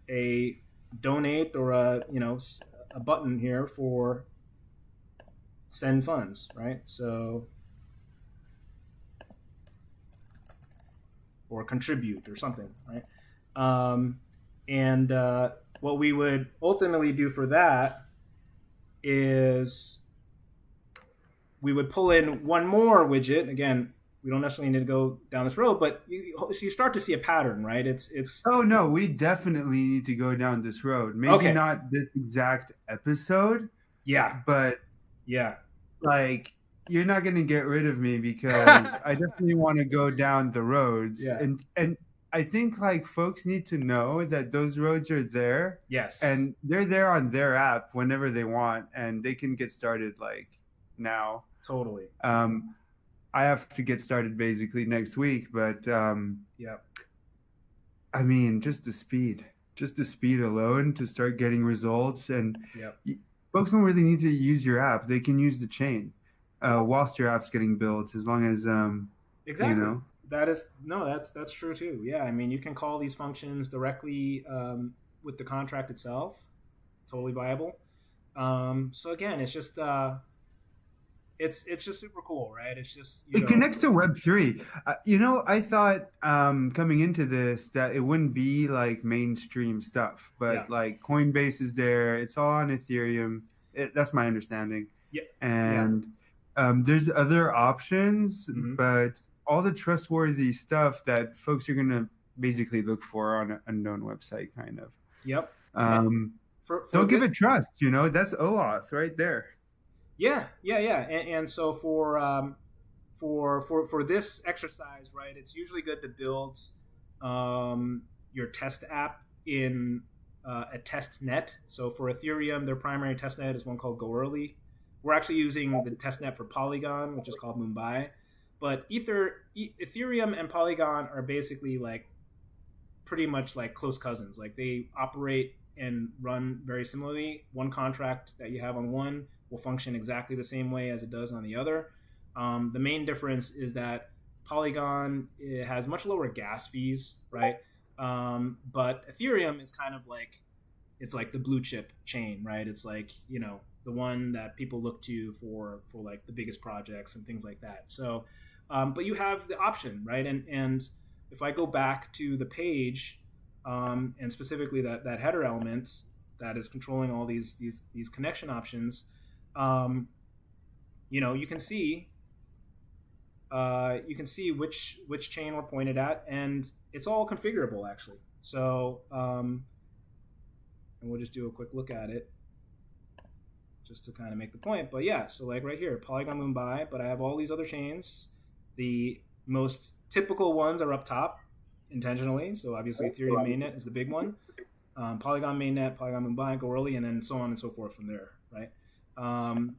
a donate or a button here for send funds, right? So or contribute or something, right? And what we would ultimately do for that is we would pull in one more widget. Again, we don't necessarily need to go down this road, but you start to see a pattern, right? It's oh no, we definitely need to go down this road. Maybe okay. not this exact episode, Yeah, but yeah, like you're not going to get rid of me because I definitely want to go down the roads, yeah. and I think like folks need to know that those roads are there Yes, and they're there on their app whenever they want and they can get started like now. totally. I have to get started basically next week, but Yeah, I mean just the speed alone to start getting results, and yeah, folks don't really need to use your app. They can use the chain whilst your app's getting built, as long as you exactly. know. That is no, that's true too. Yeah, I mean, you can call these functions directly with the contract itself. Totally viable. So again, it's just it's just super cool, right? It's just It connects to Web3. I thought coming into this that it wouldn't be like mainstream stuff, yeah, but like Coinbase is there. It's all on Ethereum. That's my understanding. yeah, yeah. And there's other options, Mm-hmm. but all the trustworthy stuff that folks are going to basically look for on an unknown website, kind of. Yep. And Um, for a don't give good it trust. That's OAuth right there. yeah, yeah, yeah. And so for this exercise, right, it's usually good to build your test app in a test net. So for Ethereum, their primary test net is one called GoEarly. We're actually using the test net for Polygon, which is called Mumbai. But Ethereum and Polygon are basically like pretty much like close cousins. Like they operate and run very similarly. One contract that you have on one will function exactly the same way as it does on the other. The main difference is that Polygon, it has much lower gas fees, right? But Ethereum is kind of like, it's like the blue chip chain, right? It's like, you know, the one that people look to for like the biggest projects and things like that. So, but you have the option, right? And if I go back to the page, and specifically that header element that is controlling all these connection options, you know, you can see which chain we're pointed at, and it's all configurable actually. So, and we'll just do a quick look at it just to kind of make the point. But yeah, so like right here, Polygon Mumbai, but I have all these other chains. The most typical ones are up top intentionally. So obviously Ethereum mainnet is the big one. Polygon mainnet, Polygon Mumbai, GoEarly, and then so on and so forth from there, right?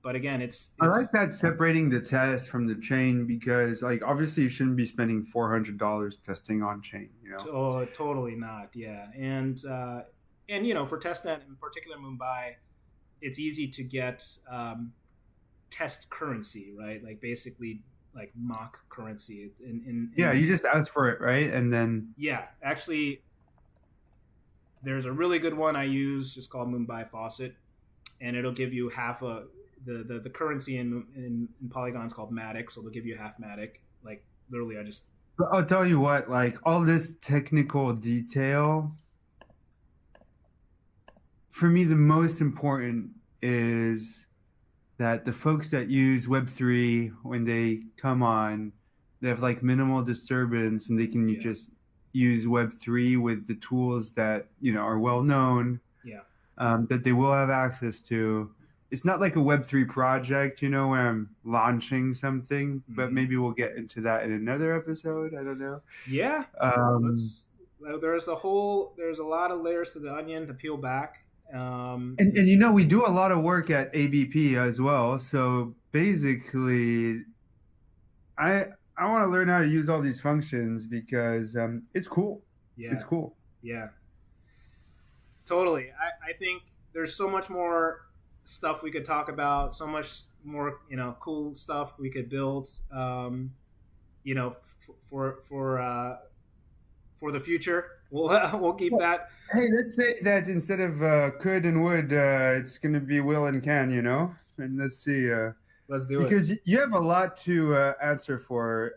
But again, it's I like that separating the test from the chain, because like obviously you shouldn't be spending $400 testing on chain, you know. Totally not, yeah. And you know, for testnet in particular Mumbai, it's easy to get test currency, right? Like basically like mock currency. Yeah, you just ask for it, right? And then yeah, actually, there's a really good one I use just called Mumbai Faucet, and it'll give you half the currency in Polygon's called Matic, so they'll give you half Matic. Like literally, I'll tell you what, like all this technical detail, for me, the most important is that the folks that use Web3, when they come on, they have like minimal disturbance, and they can just use Web3 with the tools that, you know, are well known, that they will have access to. It's not like a Web3 project, you know, where I'm launching something, but maybe we'll get into that in another episode. I don't know. Yeah. There's a lot of layers to the onion to peel back. And you know, we do a lot of work at ABP as well. So basically, I want to learn how to use all these functions because it's cool. Yeah. It's cool. Yeah. Totally. I think there's so much more stuff we could talk about, so much more, you know, cool stuff we could build, you know, for the future. We'll keep that. Hey, let's say that instead of could and would, it's going to be will and can, you know? And let's see. Let's do it. Because you have a lot to answer for.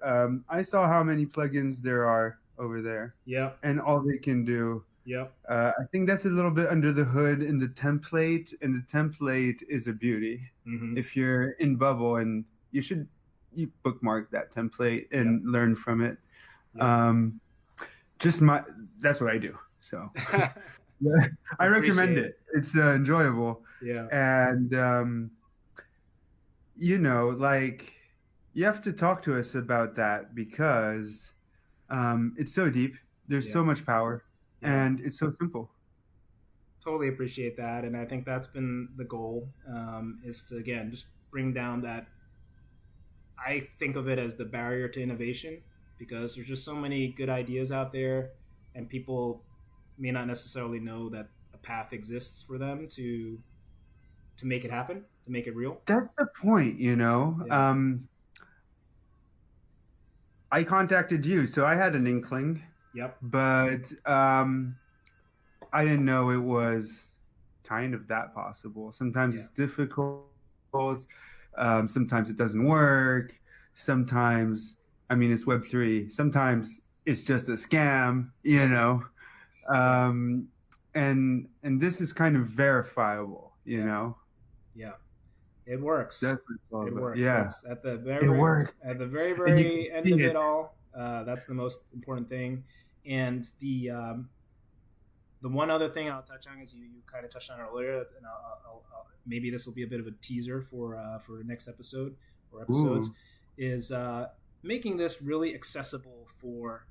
I saw how many plugins there are over there. Yeah. And all they can do. Yep. I think that's a little bit under the hood in the template, and the template is a beauty. If you're in Bubble, and you bookmark that template and learn from it. That's what I do. So I recommend it. It's enjoyable. Yeah. And you know, like you have to talk to us about that because it's so deep. There's so much power. And it's so simple. Totally appreciate that. And I think that's been the goal, is to, again, just bring down that. I think of it as the barrier to innovation, because there's just so many good ideas out there, and people may not necessarily know that a path exists for them to make it happen, to make it real. That's the point, you know. Yeah. I contacted you, so I had an inkling. Yep. But I didn't know it was kind of that possible. Sometimes it's difficult. Sometimes it doesn't work. Sometimes, I mean, it's Web3. Sometimes it's just a scam, you know. And this is kind of verifiable, you know. Yeah. It works. That's what it works. Yeah. That's at the very end of it all. That's the most important thing. And the one other thing I'll touch on is you kind of touched on earlier, and I'll maybe this will be a bit of a teaser for the next episode or episodes. is making this really accessible for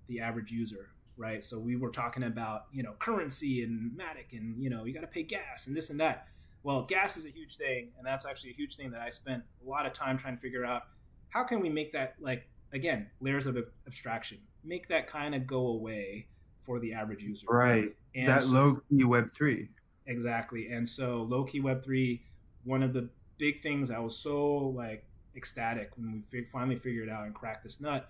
the average user, right? So we were talking about, currency and Matic and, you got to pay gas and this and that. Well, gas is a huge thing, and that's actually a huge thing that I spent a lot of time trying to figure out. How can we make that, like, again, layers of abstraction, make that kind of go away for the average user? Right. And that low key Web3. Exactly. And so low key Web3, one of the big things I was so like ecstatic when we finally figured out and cracked this nut.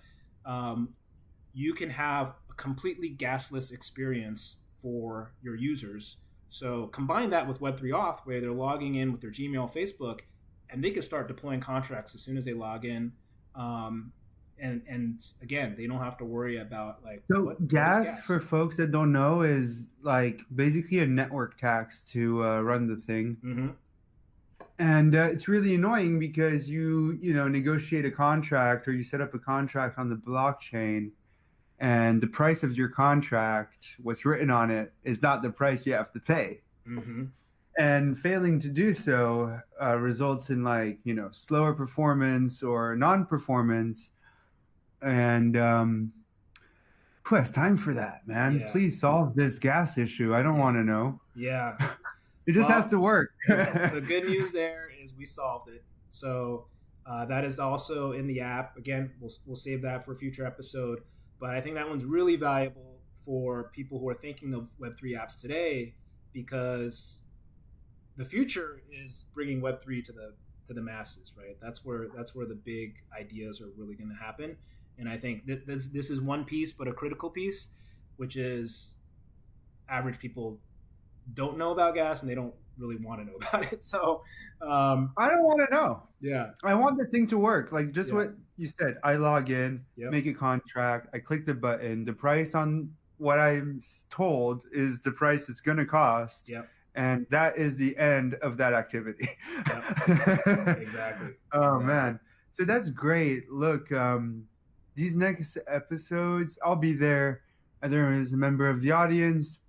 You can have a completely gasless experience for your users. So combine that with Web3 Auth, where they're logging in with their Gmail, Facebook, and they can start deploying contracts as soon as they log in. And again, they don't have to worry about like gas, for folks that don't know, is like basically a network tax to run the thing. Mm-hmm. And it's really annoying because you negotiate a contract or you set up a contract on the blockchain, and the price of your contract, what's written on it, is not the price you have to pay. Mm-hmm. And failing to do so results in slower performance or non-performance. And who has time for that, man? Yeah. Please solve this gas issue. I don't want to know. Yeah. It just has to work. The good news there is we solved it. So that is also in the app. Again, we'll save that for a future episode. But I think that one's really valuable for people who are thinking of Web3 apps today, because the future is bringing Web3 to the masses, right? That's where the big ideas are really going to happen. And I think that this is one piece, but a critical piece, which is average people don't know about gas and they don't really want to know about it. So I don't want to know. Yeah. I want the thing to work. Like just what you said. I log in, Yep. make a contract, I click the button. The price on what I'm told is the price it's going to cost. Yep. And that is the end of that activity. Yep. Exactly. Oh, man. So that's great. Look, these next episodes, I'll be there either as a member of the audience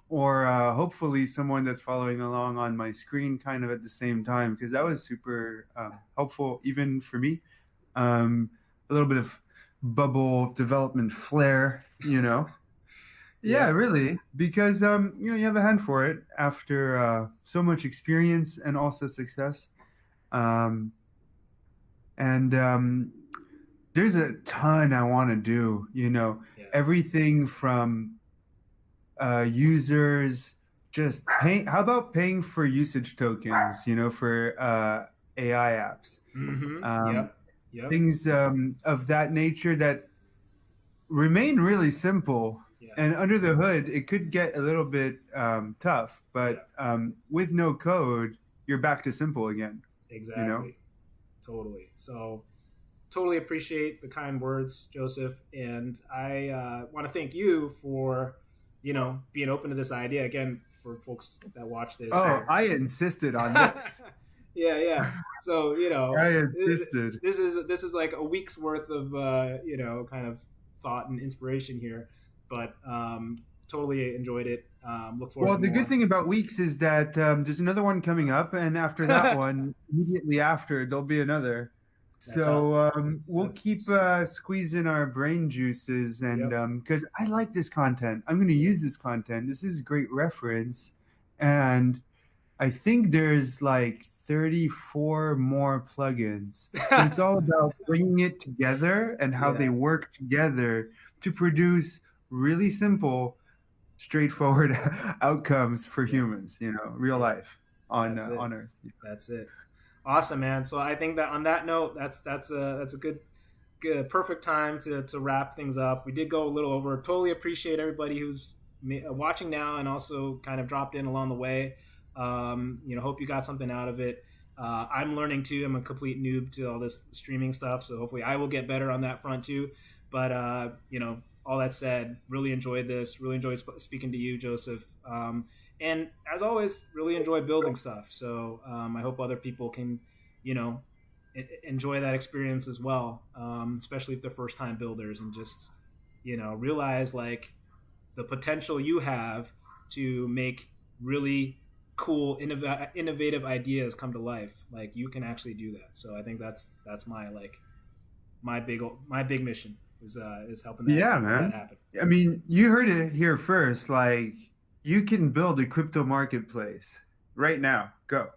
or hopefully someone that's following along on my screen kind of at the same time, because that was super helpful even for me. A little bit of bubble development flair, Yeah, really, because you have a hand for it after so much experience and also success. There's a ton I want to do, everything from users just paying. How about paying for usage tokens, for AI apps? Mm-hmm. Yep. Things of that nature that remain really simple. Yeah. And under the hood, it could get a little bit tough, but with no code, you're back to simple again. Exactly. Totally. So totally appreciate the kind words, Joseph. And I want to thank you for, being open to this idea. Again, for folks that watch this. Oh, I insisted on this. Yeah. So, I insisted. This is like a week's worth of, kind of thought and inspiration here. But totally enjoyed it. Look forward. Well, the good thing about weeks is that there's another one coming up, and after that one, immediately after, there'll be another. So we'll keep squeezing our brain juices, and because I like this content, I'm going to use this content. This is a great reference, and I think there's like 34 more plugins. And it's all about bringing it together and how they work together to produce really simple, straightforward outcomes for humans, real life on Earth. That's it. Awesome, man. So I think that on that note, that's a good perfect time to wrap things up. We did go a little over. Totally appreciate everybody who's watching now and also kind of dropped in along the way. Hope you got something out of it. I'm learning too. I'm a complete noob to all this streaming stuff, so hopefully I will get better on that front too. But all that said, really enjoyed this. Really enjoyed speaking to you, Joseph. And as always, really enjoy building stuff. So I hope other people can, enjoy that experience as well, especially if they're first-time builders, and just, realize like the potential you have to make really cool, innovative ideas come to life. Like you can actually do that. So I think that's my my big mission is helping Yeah, that man. happen. I mean, you heard it here first. Like, you can build a crypto marketplace right now. Go.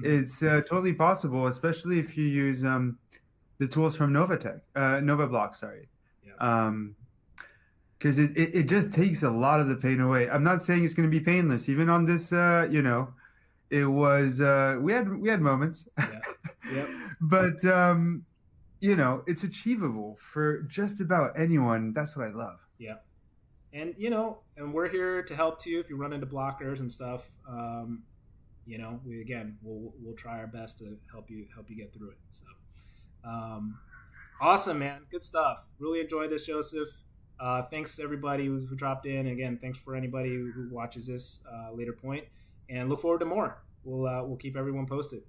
It's totally possible, especially if you use the tools from NovaBlock, sorry. Yeah. Because it just takes a lot of the pain away. I'm not saying it's going to be painless. Even on this, it was we had moments. Yeah. Yep. But it's achievable for just about anyone. That's what I love. Yeah. And and we're here to help too if you run into blockers and stuff. We'll try our best to help you get through it. So awesome, man. Good stuff. Really enjoyed this, Joseph. Thanks to everybody who dropped in. Again, thanks for anybody who watches this later point, and look forward to more. We'll keep everyone posted.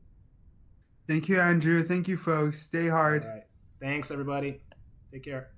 Thank you, Andrew. Thank you, folks. Stay hard. All right. Thanks, everybody. Take care.